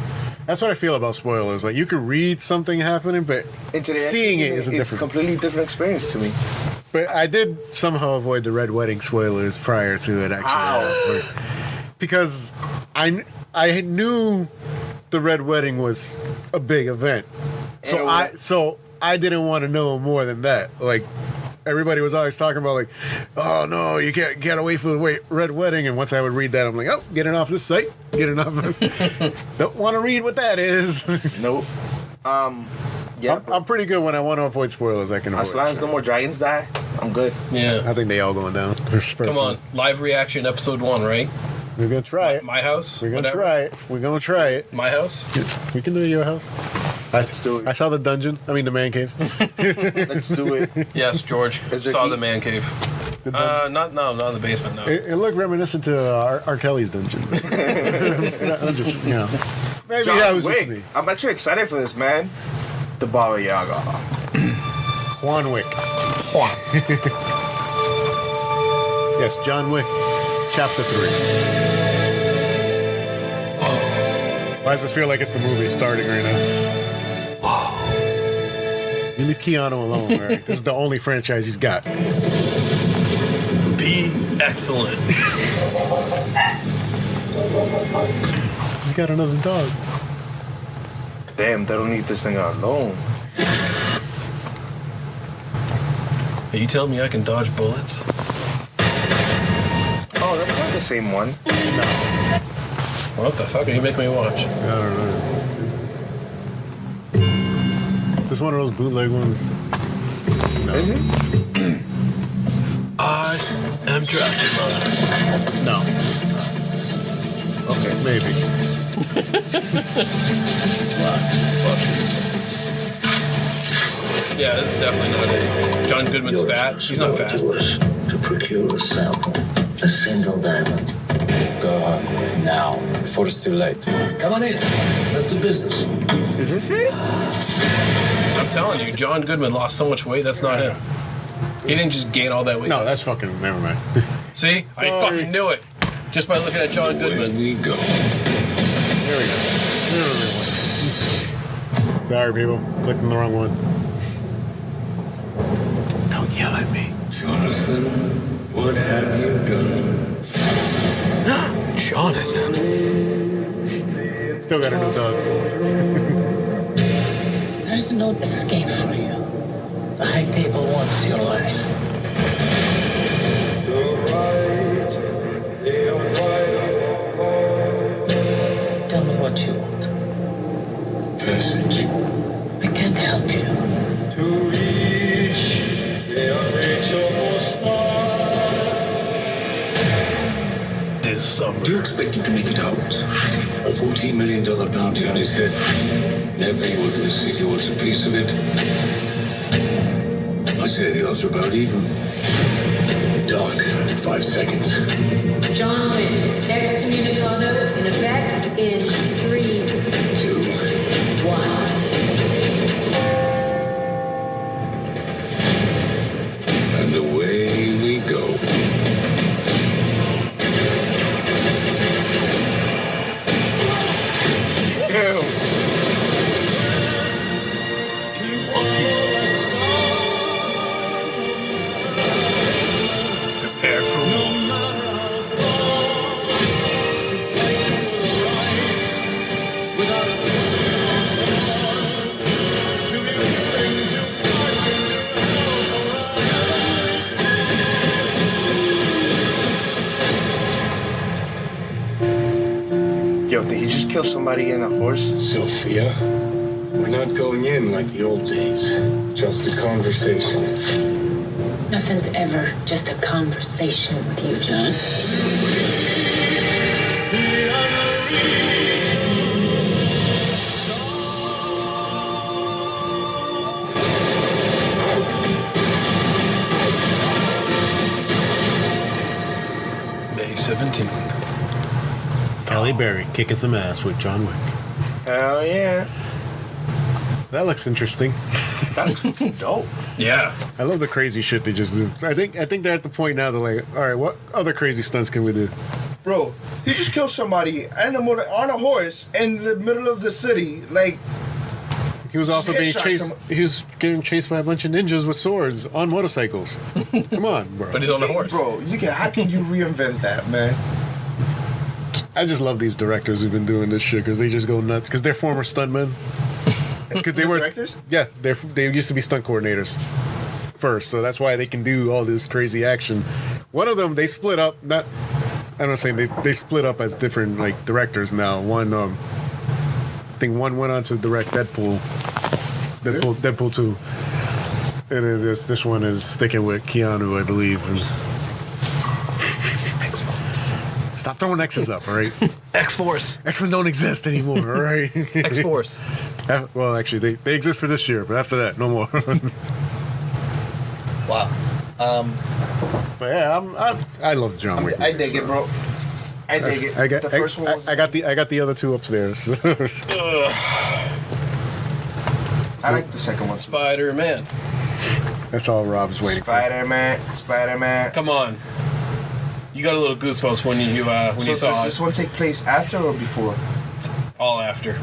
That's what I feel about spoilers. Like you could read something happening, but seeing it is a it's different. completely different experience to me. But I did somehow avoid the Red Wedding spoilers prior to it, actually. How? Because I knew the Red Wedding was a big event. And So I didn't want to know more than that. Like, everybody was always talking about, like, oh, no, you get away from the Red Wedding. And once I would read that, I'm like, oh, getting off this site. Getting off this. Don't want to read what that is. Nope. Yeah. I'm pretty good when I want to avoid spoilers. I can avoid. As long as no more dragons die, I'm good. Yeah. I think they all going down. Come on. Live reaction, episode 1, right? We're going to try it. My house? We're going to try it. We're going to try it. My house? We can do your house. Let's do it. I saw the dungeon. I mean, the man cave. Let's do it. Yes, George. Is there Saw heat? the man cave. Not in the basement, no. It looked reminiscent to R. Kelly's dungeon. I'm just, you know. Maybe that was just me. I'm actually excited for this, man. The Baba Yaga. Juan Wick. Yes, John Wick Chapter 3. Why does this feel like it's the movie starting right now? Whoa. You leave Keanu alone, right? This is the only franchise he's got. Be excellent. He's got another dog. Damn, they don't need this thing alone. Are you telling me I can dodge bullets? Oh, that's not the same one. No. What the fuck are you making me watch? I don't know. Is this one of those bootleg ones? No. Is it? I am Dracula. No. Okay. Maybe. Yeah, this is definitely not it. John Goodman's fat. He's not fat. To procure a sample, a single diamond. Go on now, before it's too late. Come on in. Let's do business. Is this it? I'm telling you, John Goodman lost so much weight. That's not him. He didn't just gain all that weight. No, that's fucking. Never mind. See, I fucking knew it just by looking at John Goodman. We go. There we go. Sorry, people. Clicked on the wrong one. Don't yell at me. Jonathan, what have you done? Jonathan. Still got a new dog. There's no escape for you. The high table wants your life. Tell me what you want. Passage. I can't help you. This summer. Do you expect him to make it out? A $14 million bounty on his head. And everyone in the city wants a piece of it. I say the odds are about even. Dark, 5 seconds. John Wick, excommunicado in effect in 3, 2, 1. and away we go. Prepare for war. Yo, did he just kill somebody in a horse? Sophia, we're not going in like the old days. Just a conversation. Nothing's ever just a conversation with you, John. May 17th. Halle Berry kicking some ass with John Wick. Hell yeah. That looks interesting. That looks fucking dope. Yeah. I love the crazy shit they just do. I think they're at the point now they're like, all right, what other crazy stunts can we do? Bro, he just killed somebody on a horse in the middle of the city. Like, He was also being Headshot chased. someone. He was getting chased by a bunch of ninjas with swords on motorcycles. Come on, bro. But he's on a horse. bro, how can you reinvent that, man? I just love these directors who've been doing this shit because they just go nuts because they're former stuntmen. because they were directors? Yeah, they used to be stunt coordinators first, so that's why they can do all this crazy action. One of them, they split up. I'm not saying they split up as different like directors now. One, I think one went on to direct Deadpool 2, and then this one is sticking with Keanu, I believe. Stop throwing X's up, all right? X-Force. X-Men don't exist anymore, all right? X-Force. Well, actually, they exist for this year, but after that, no more. Wow. But yeah, I love John Wick. I dig it, bro. I dig it. The first one was I got the other two upstairs. I like the second one. Spider-Man. That's all Rob's waiting for. Spider-Man. Come on. You got a little goosebumps when you saw does this one take place after or before? all after.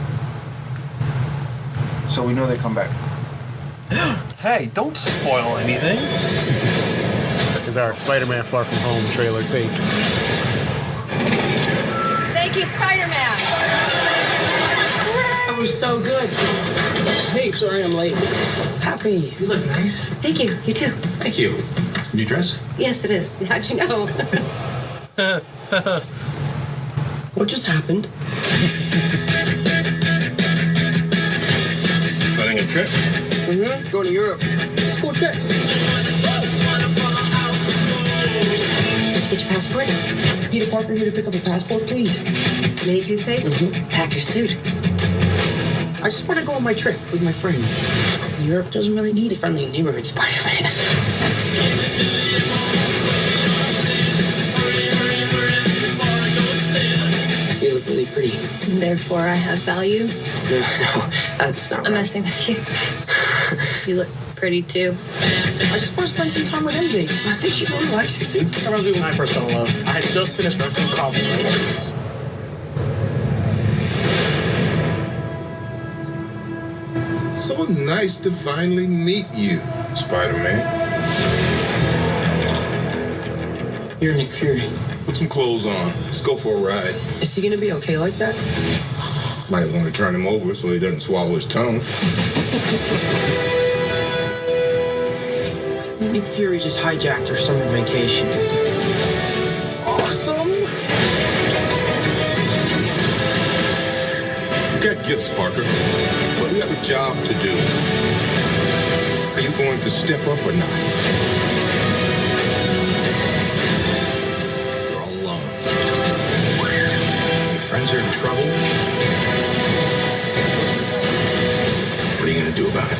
So we know they come back. Hey, don't spoil anything. Is our Spider-Man Far From Home trailer take. Thank you, Spider-Man. That was so good. Hey, sorry I'm late. Happy. You look nice. Thank you. You too. Thank you. New dress? Yes, it is. How'd you know? What just happened? Planning a trip? Mm-hmm. Going to Europe. School trip. Did you get your passport? Peter Parker here to pick up a passport, please. Mini toothpaste? Pack your suit. I just want to go on my trip with my friends. Europe doesn't really need a friendly neighborhood Spider-Man. You look really pretty. Therefore, I have value. No, that's not I'm right. messing with you. You look pretty too. I just want to spend some time with MJ. I think she really likes me too. That reminds me when I first fell in love. I had just finished my film called. So nice to finally meet you, Spider-Man. You're Nick Fury. Put some clothes on. Let's go for a ride. Is he gonna be okay like that? Might want to turn him over so he doesn't swallow his tongue. Nick Fury just hijacked our summer vacation. Awesome! You got gifts, Parker, but we have a job to do. Are you going to step up or not? You're all alone. Your friends are in trouble. What are you going to do about it?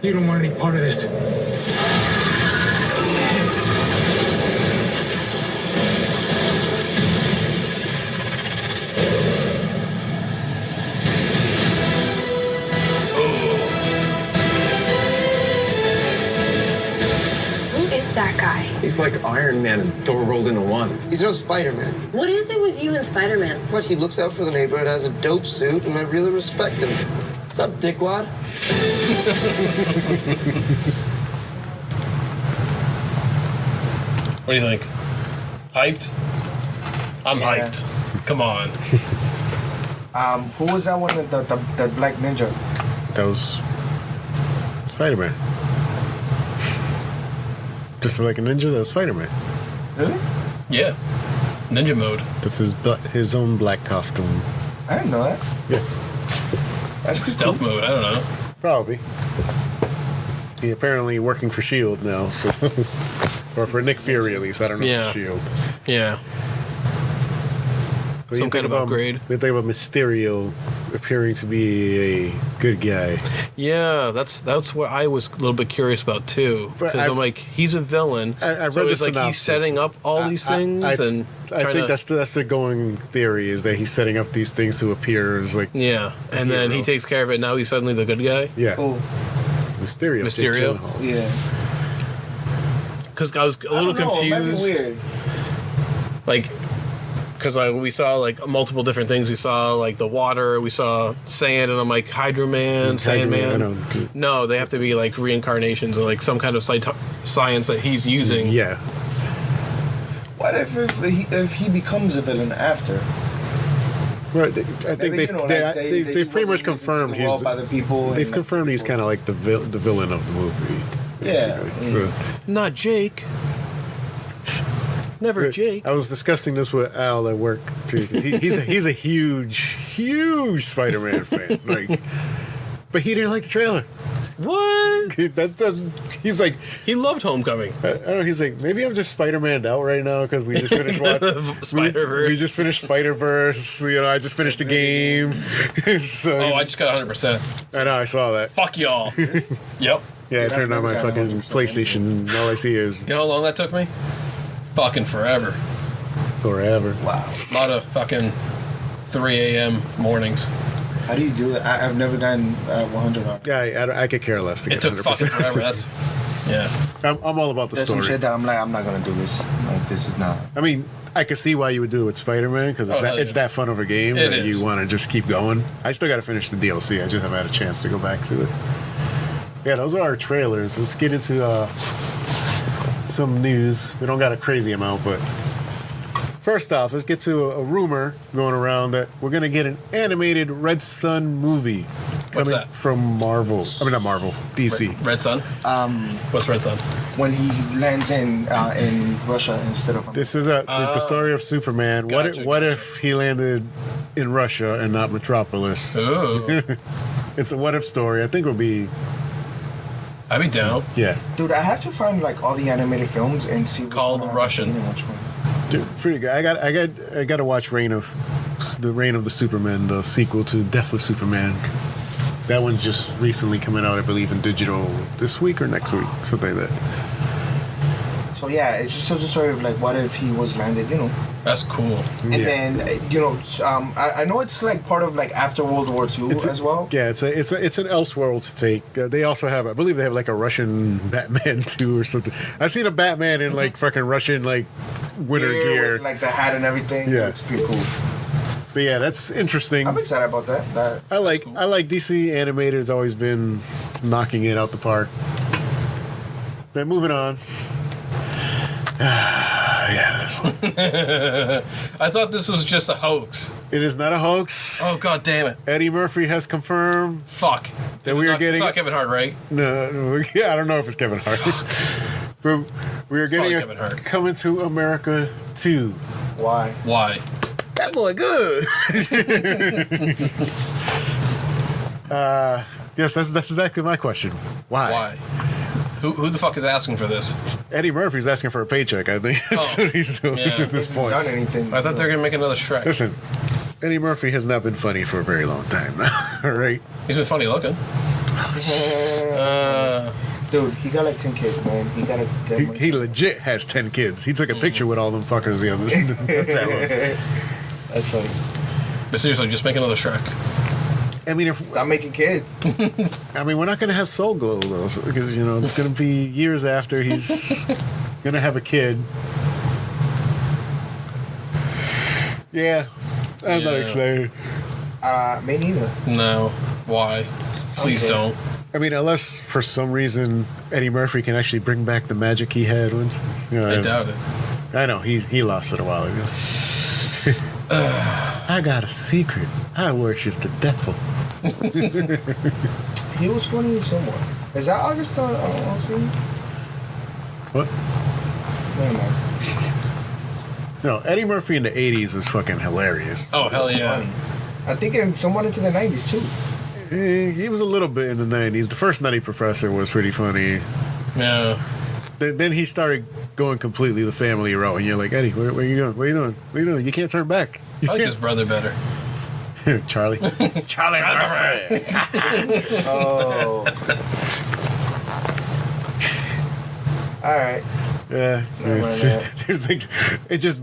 You don't want any part of this. Who is that guy? He's like Iron Man and Thor rolled into one. He's no Spider-Man. What is it with you and Spider-Man? What, he looks out for the neighborhood, has a dope suit, and I really respect him. What's up, dickwad? What do you think? Hyped? I'm Yeah. hyped. Come on. Who was that one? The Black Ninja. That was Spider-Man. Just like a ninja, that was Spider-Man. Really? Yeah. Ninja mode. That's his own black costume. I didn't know that. Yeah, That's pretty Stealth cool. mode, I don't know. probably. He apparently working for S.H.I.E.L.D. now, so... or for Nick Fury, at least. I don't know Yeah. for S.H.I.E.L.D. Yeah. But Some you kind think of upgrade. What do you think about Mysterio appearing to be a good guy? Yeah, that's what I was a little bit curious about too. But Because I'm like, he's a villain. I read so the it's like he's synopsis. setting up all these things I and think trying to, that's the going theory, is that he's setting up these things to appear as like yeah, and then he hero. takes care of it. Now he's suddenly the good guy. yeah, Oh, Mysterio. Mysterio? Jake Gyllenhaal. yeah. Because I was a little I don't know, it might be confused. weird. Like, because we saw like multiple different things. We saw like the water, we saw sand, and I'm like Hydro Man, Sandman. I know. No, they have to be like reincarnations or like some kind of science that he's using. Yeah, what if he becomes a villain after? Well, I think they pretty much confirmed he's by the people. They've confirmed he's kind of like the villain of the movie. Yeah. So, not Jake. Never Jake. I was discussing this with Al at work too. He's a huge Spider-Man fan. Like, but he didn't like the trailer. What? That doesn't. He's like, he loved Homecoming. I don't know. He's like, maybe I'm just Spider-Man'd out right now because we just finished watching Spider-Verse. We just finished Spider-Verse. You know, I just finished the game. So I just got 100%. I know. I saw that. Fuck y'all. Yep. Yeah, I turned on my fucking PlayStation and all I see is. You know how long that took me? Fucking forever. Forever. Wow. A lot of fucking 3 a.m. mornings. How do you do that? I've never gotten 100 on. Yeah, I could care less to get 100%. It took fucking forever. That's yeah. I'm all about the There's story. some shit that I'm like, I'm not gonna do this. Like, this is not. I mean, I could see why you would do it with Spider-Man because it's that fun of a game that you want to just keep going. I still got to finish the DLC. I just haven't had a chance to go back to it. Yeah, those are our trailers. Let's get into some news. We don't got a crazy amount, but first off, let's get to a rumor going around that we're going to get an animated Red Sun movie What's coming that? from Marvel. I mean, not Marvel, DC. Red Sun? What's Red Sun? When he lands in Russia instead of. This is the story of Superman. What if he landed in Russia and not Metropolis? Ooh. It's a what if story. I think it would be. I'd be down. Yeah. Dude, I have to find like all the animated films and see. Call the Russian. Dude, pretty good. I got to watch Reign of the Superman, the sequel to Death of Superman. That one's just recently coming out, I believe, in digital this week or next week, something like that. So yeah, it's just such a story of like, what if he was landed, you know? That's cool. And then I know it's like part of like after World War II as well. Yeah, it's an Elseworlds take. They also have, I believe, they have like a Russian Batman too or something. I've seen a Batman in like fucking Russian like winter gear, with, like the hat and everything. Yeah, it's pretty cool. But yeah, that's interesting. I'm excited about that. I like DC animators. Always been knocking it out the park. Then moving on. Yeah, this one. I thought this was just a hoax. It is not a hoax. Oh, god damn it. Eddie Murphy has confirmed. Fuck. That we are getting. It's not Kevin Hart, right? No, yeah, I don't know if it's Kevin Hart. But we are getting Kevin Hart. Coming to America 2. Why? That boy good. Yes, that's exactly my question. Why? Who the fuck is asking for this? Eddie Murphy's asking for a paycheck, I think. That's what he's doing at this point. Done anything? I thought they were gonna make another Shrek. Listen, Eddie Murphy has not been funny for a very long time now. All right. He's been funny looking. Dude, he got like 10 kids, man. He gotta get money. He legit has 10 kids. He took a picture with all them fuckers the other. That's funny. But seriously, just make another Shrek. I mean, stop making kids. I mean, we're not gonna have Soul Glow though, because it's gonna be years after he's gonna have a kid. Yeah, I'm not excited. Me neither. No. Why? Please don't. I mean, unless for some reason Eddie Murphy can actually bring back the magic he had once. I doubt it. I know he lost it a while ago. I got a secret. I worship the devil. He was funny somewhat. Is that August Alsina? What? Never mind. No, Eddie Murphy in the 80s was fucking hilarious. Oh, hell yeah. Funny. I think somewhat into the 90s too. He was a little bit in the 90s. The first Nutty Professor was pretty funny. Yeah. Then he started going completely the family route, and you're like, Eddie, where are you going? What are you doing? What are you doing? You can't turn back. I like his brother better. Charlie. Charlie Murphy. Oh. All right. Yeah. It's like, it just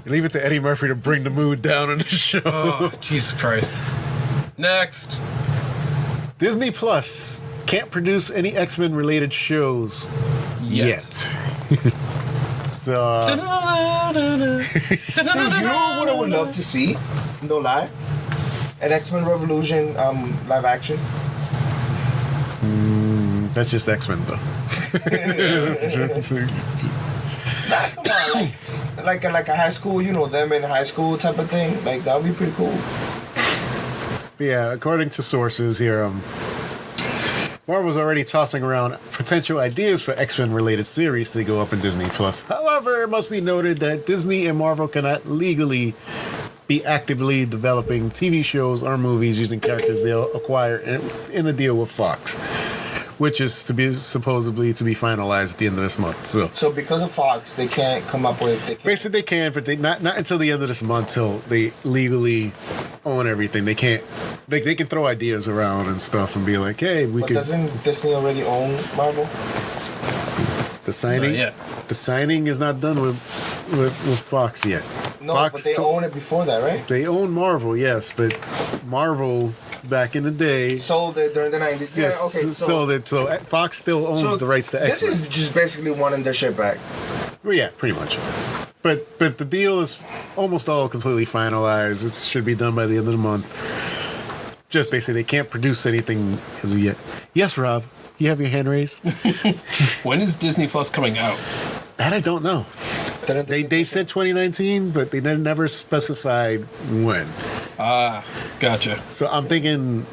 leave it to Eddie Murphy to bring the mood down on the show. Oh, Jesus Christ. Next. Disney Plus can't produce any X-Men related shows yet. So, Dude, you know what I would love to see? No lie. An X-Men Revolution live action. That's just X-Men though. Nah, come on. like a high school, you know, them in high school type of thing. Like that would be pretty cool. Yeah, according to sources here, Marvel's already tossing around potential ideas for X-Men related series to go up in Disney Plus. However, it must be noted that Disney and Marvel cannot legally be actively developing TV shows or movies using characters they'll acquire in a deal with Fox, which is supposedly to be finalized at the end of this month. So because of Fox, they can't come up with. Basically, they can, but they not until the end of this month till they legally own everything. They can't. They can throw ideas around and stuff and be like, "Hey, we could." Doesn't Disney already own Marvel? The signing. Yeah. The signing is not done with Fox yet. No, Fox, but they own it before that, right? They own Marvel, yes, but Marvel back in the day sold it during the 90s. Yeah, okay. Sold it. So Fox still owns the rights to X-Men. This is just basically wanting their shit back. Well, yeah, pretty much. But the deal is almost all completely finalized. It should be done by the end of the month. Just basically, they can't produce anything as of yet. Yes, Rob, you have your hand raised. When is Disney Plus coming out? That I don't know. They said 2019, but they never specified when. Ah, gotcha. So I'm thinking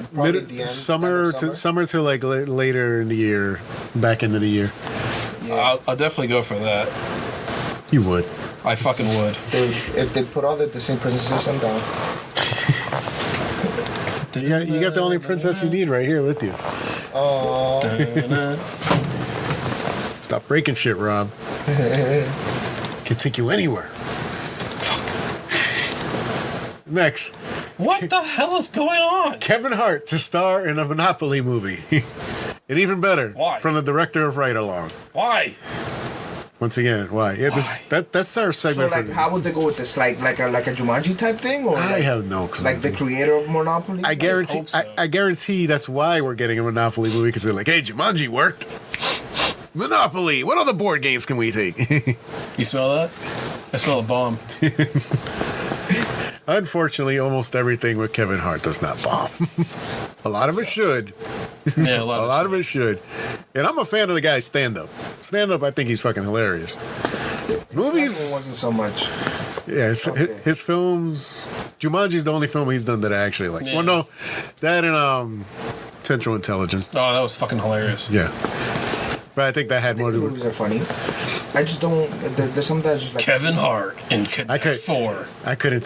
summer to like later in the year, back into the year. Yeah. I'll definitely go for that. You would. I fucking would. If they put all the Disney princesses, I'm down. Yeah, you got the only princess you need right here with you. Oh. Stop breaking shit, Rob. Can take you anywhere. Fuck. Next. What the hell is going on? Kevin Hart to star in a Monopoly movie. And even better, why? From the director of Ride Along. Why? Once again, why? Yeah, that's our segment. So, like, how would they go with this? Like a Jumanji type thing, or I have no clue. Like the creator of Monopoly? I guarantee. I guarantee that's why we're getting a Monopoly movie, because they're like, hey, Jumanji worked. Monopoly. What other board games can we take? You smell that? I smell a bomb. Unfortunately, almost everything with Kevin Hart does not bomb. A lot of it should. Yeah, a lot of it should. And I'm a fan of the guy's stand-up. Stand-up, I think he's fucking hilarious. His movies wasn't so much. Yeah, his films. Jumanji's the only film he's done that I actually like. Yeah. Well, no, that and Central Intelligence. Oh, that was fucking hilarious. Yeah. But I think that had more to do with. Movies are funny. I just don't. There's some that just like Kevin Hart in Connect 4. I couldn't.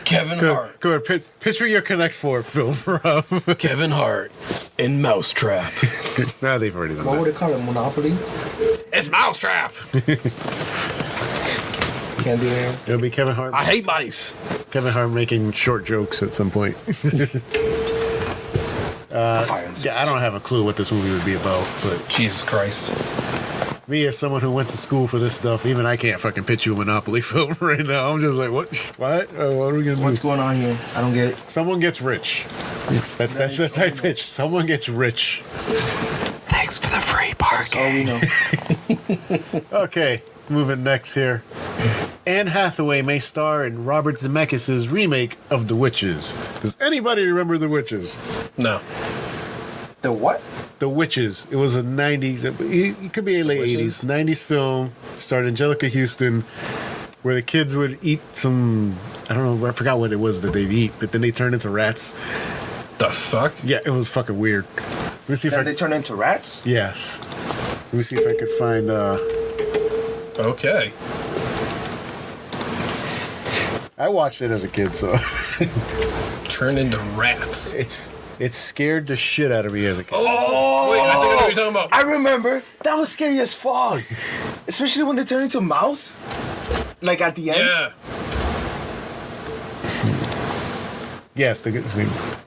Kevin Hart. Go ahead. Pitch me your Connect 4 film, Rob. Kevin Hart in Mousetrap. Nah, they've already done what that. would they call it? Monopoly? It's Mousetrap. Candy Man. It'll be Kevin Hart. I hate mice. Kevin Hart making short jokes at some point. Yeah, I don't have a clue what this movie would be about, but Jesus Christ. Me as someone who went to school for this stuff, even I can't fucking pitch you a Monopoly film right now. I'm just like, what? What? What are we gonna do? What's going on here? I don't get it. Someone gets rich. That's my pitch. Someone gets rich. Thanks for the free parking. That's all we know. Okay, moving next here. Anne Hathaway may star in Robert Zemeckis' remake of The Witches. Does anybody remember The Witches? No. The what? The Witches. It was a 90s, it could be a late 80s, 90s film. Starred Angelica Houston, where the kids would eat some, I don't know, I forgot what it was that they'd eat, but then they turned into rats. The fuck? Yeah, it was fucking weird. Let me see if they turn into rats? Yes. Let me see if I could find, Okay. I watched it as a kid, so. Turned into rats. It scared the shit out of me as a kid. Oh, wait, I think I know what you're talking about. I remember. That was scary as fuck. Especially when they turn into a mouse. Like at the end. Yeah. Yes,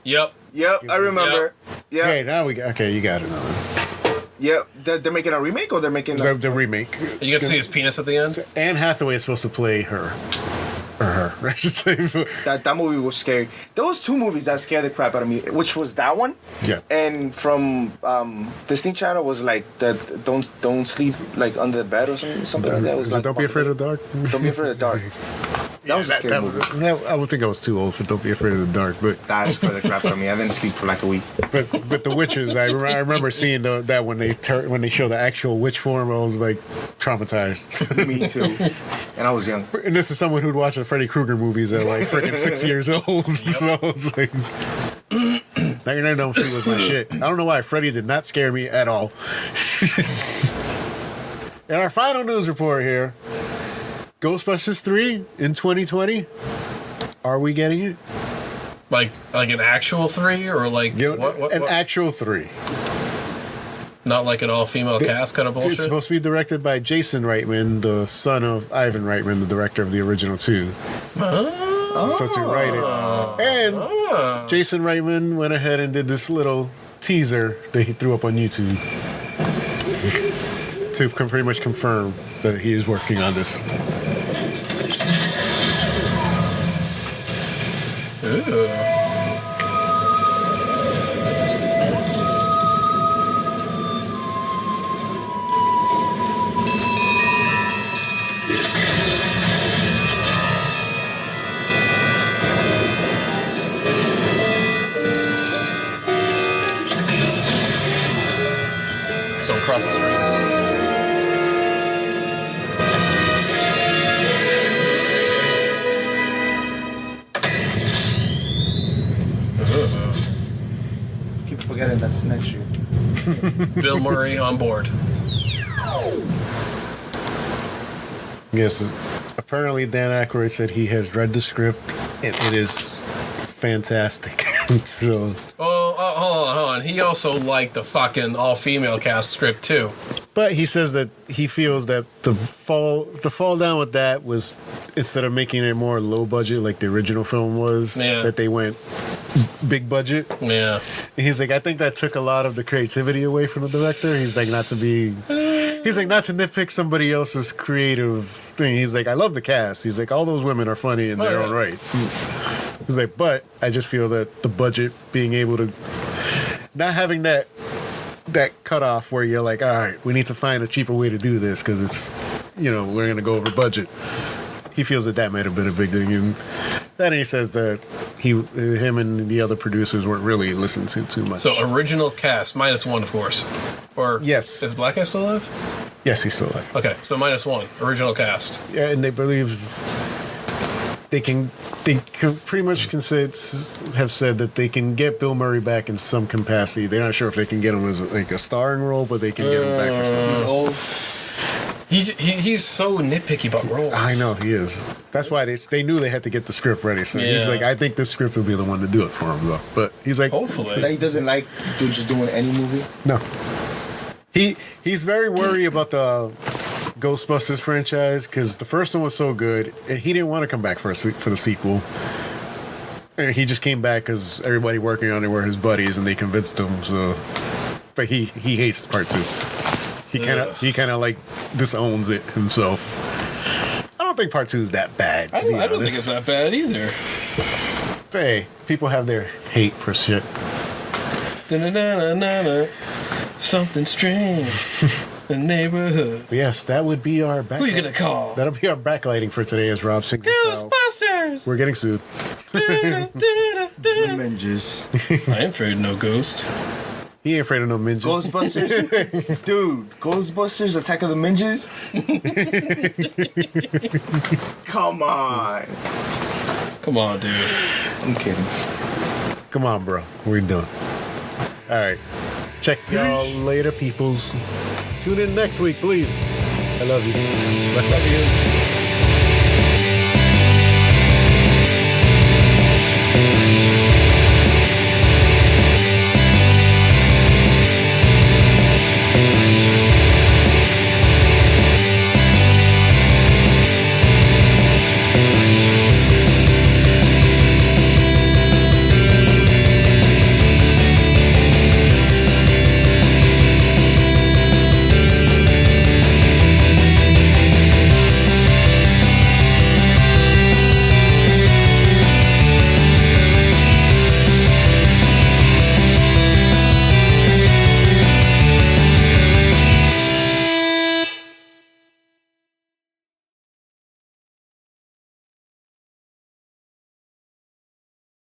Yep. Yep, I remember. Yep. Okay, now we got. Okay, you got it now. Yep. They're making a remake, or they're making The remake. You get to see his penis at the end? Anne Hathaway is supposed to play her. Or her, I should say. That movie was scary. There was two movies that scared the crap out of me, which was that one. Yeah. And from Disney Channel was like the don't sleep like under the bed or something like that. It was like Don't be afraid of the dark. Don't be afraid of the dark. That was a scary movie. I would think I was too old for Don't Be Afraid of the Dark, but That scared the crap out of me. I didn't sleep for like a week. but the witches, I remember seeing that when they show the actual witch form, I was like traumatized. Me too. And I was young. And this is someone who'd watch the Freddy Krueger movies at like freaking 6 years old. So I was like, Nightmare on Elm Street was my shit. I don't know why Freddy did not scare me at all. And our final news report here. Ghostbusters 3 in 2020. Are we getting it? Like an actual 3 or like what? Actual 3. Not like an all-female cast kind of bullshit? It's supposed to be directed by Jason Reitman, the son of Ivan Reitman, the director of the original 2. He's supposed to write it. And Jason Reitman went ahead and did this little teaser that he threw up on YouTube to pretty much confirm that he is working on this. Ooh. Don't cross the streets. Keep forgetting that's next year. Bill Murray on board. Yes, apparently Dan Aykroyd said he has read the script and it is fantastic. So, hold on. He also liked the fucking all-female cast script too. but he says that he feels that the fall down with that was, instead of making it more low budget like the original film was, that they went big budget. Yeah. And he's like, I think that took a lot of the creativity away from the director. He's like, not to nitpick somebody else's creative thing. He's like, I love the cast. He's like, all those women are funny in their own right. He's like, but I just feel that the budget, being able to, not having that cutoff where you're like, all right, we need to find a cheaper way to do this because it's, we're going to go over budget. He feels that might have been a big thing. And then he says that him and the other producers weren't really listened to too much. So original cast, -1, of course. Or yes. Is Black Guy still alive? Yes, he's still alive. Okay, so -1, original cast. Yeah, and they believe they can pretty much have said that they can get Bill Murray back in some capacity. They're not sure if they can get him as like a starring role, but they can get him back for something. He's old. He's so nitpicky about roles. I know, he is. That's why they knew they had to get the script ready. So he's like, I think this script will be the one to do it for him, though. But he's like, hopefully. That he doesn't like just doing any movie? No. He's very worried about the Ghostbusters franchise because the first one was so good, and he didn't want to come back for the sequel. And he just came back because everybody working on it were his buddies, and they convinced him. So, but he hates part 2. He kind of like disowns it himself. I don't think part 2 is that bad. I don't think it's that bad either. Hey, people have their hate for shit. Something strange. The neighborhood. But yes, that would be our backlighting. Who are you gonna call? That'll be our backlighting for today as Rob sings Ghostbusters! We're getting sued. The Minges. I ain't afraid of no ghost. He ain't afraid of no Minges. Ghostbusters? Dude, Ghostbusters, Attack of the Minges? Come on. Come on, dude. I'm kidding. Come on, bro. We're done. All right. Check y'all later, peoples. Tune in next week, please. I love you. I love you.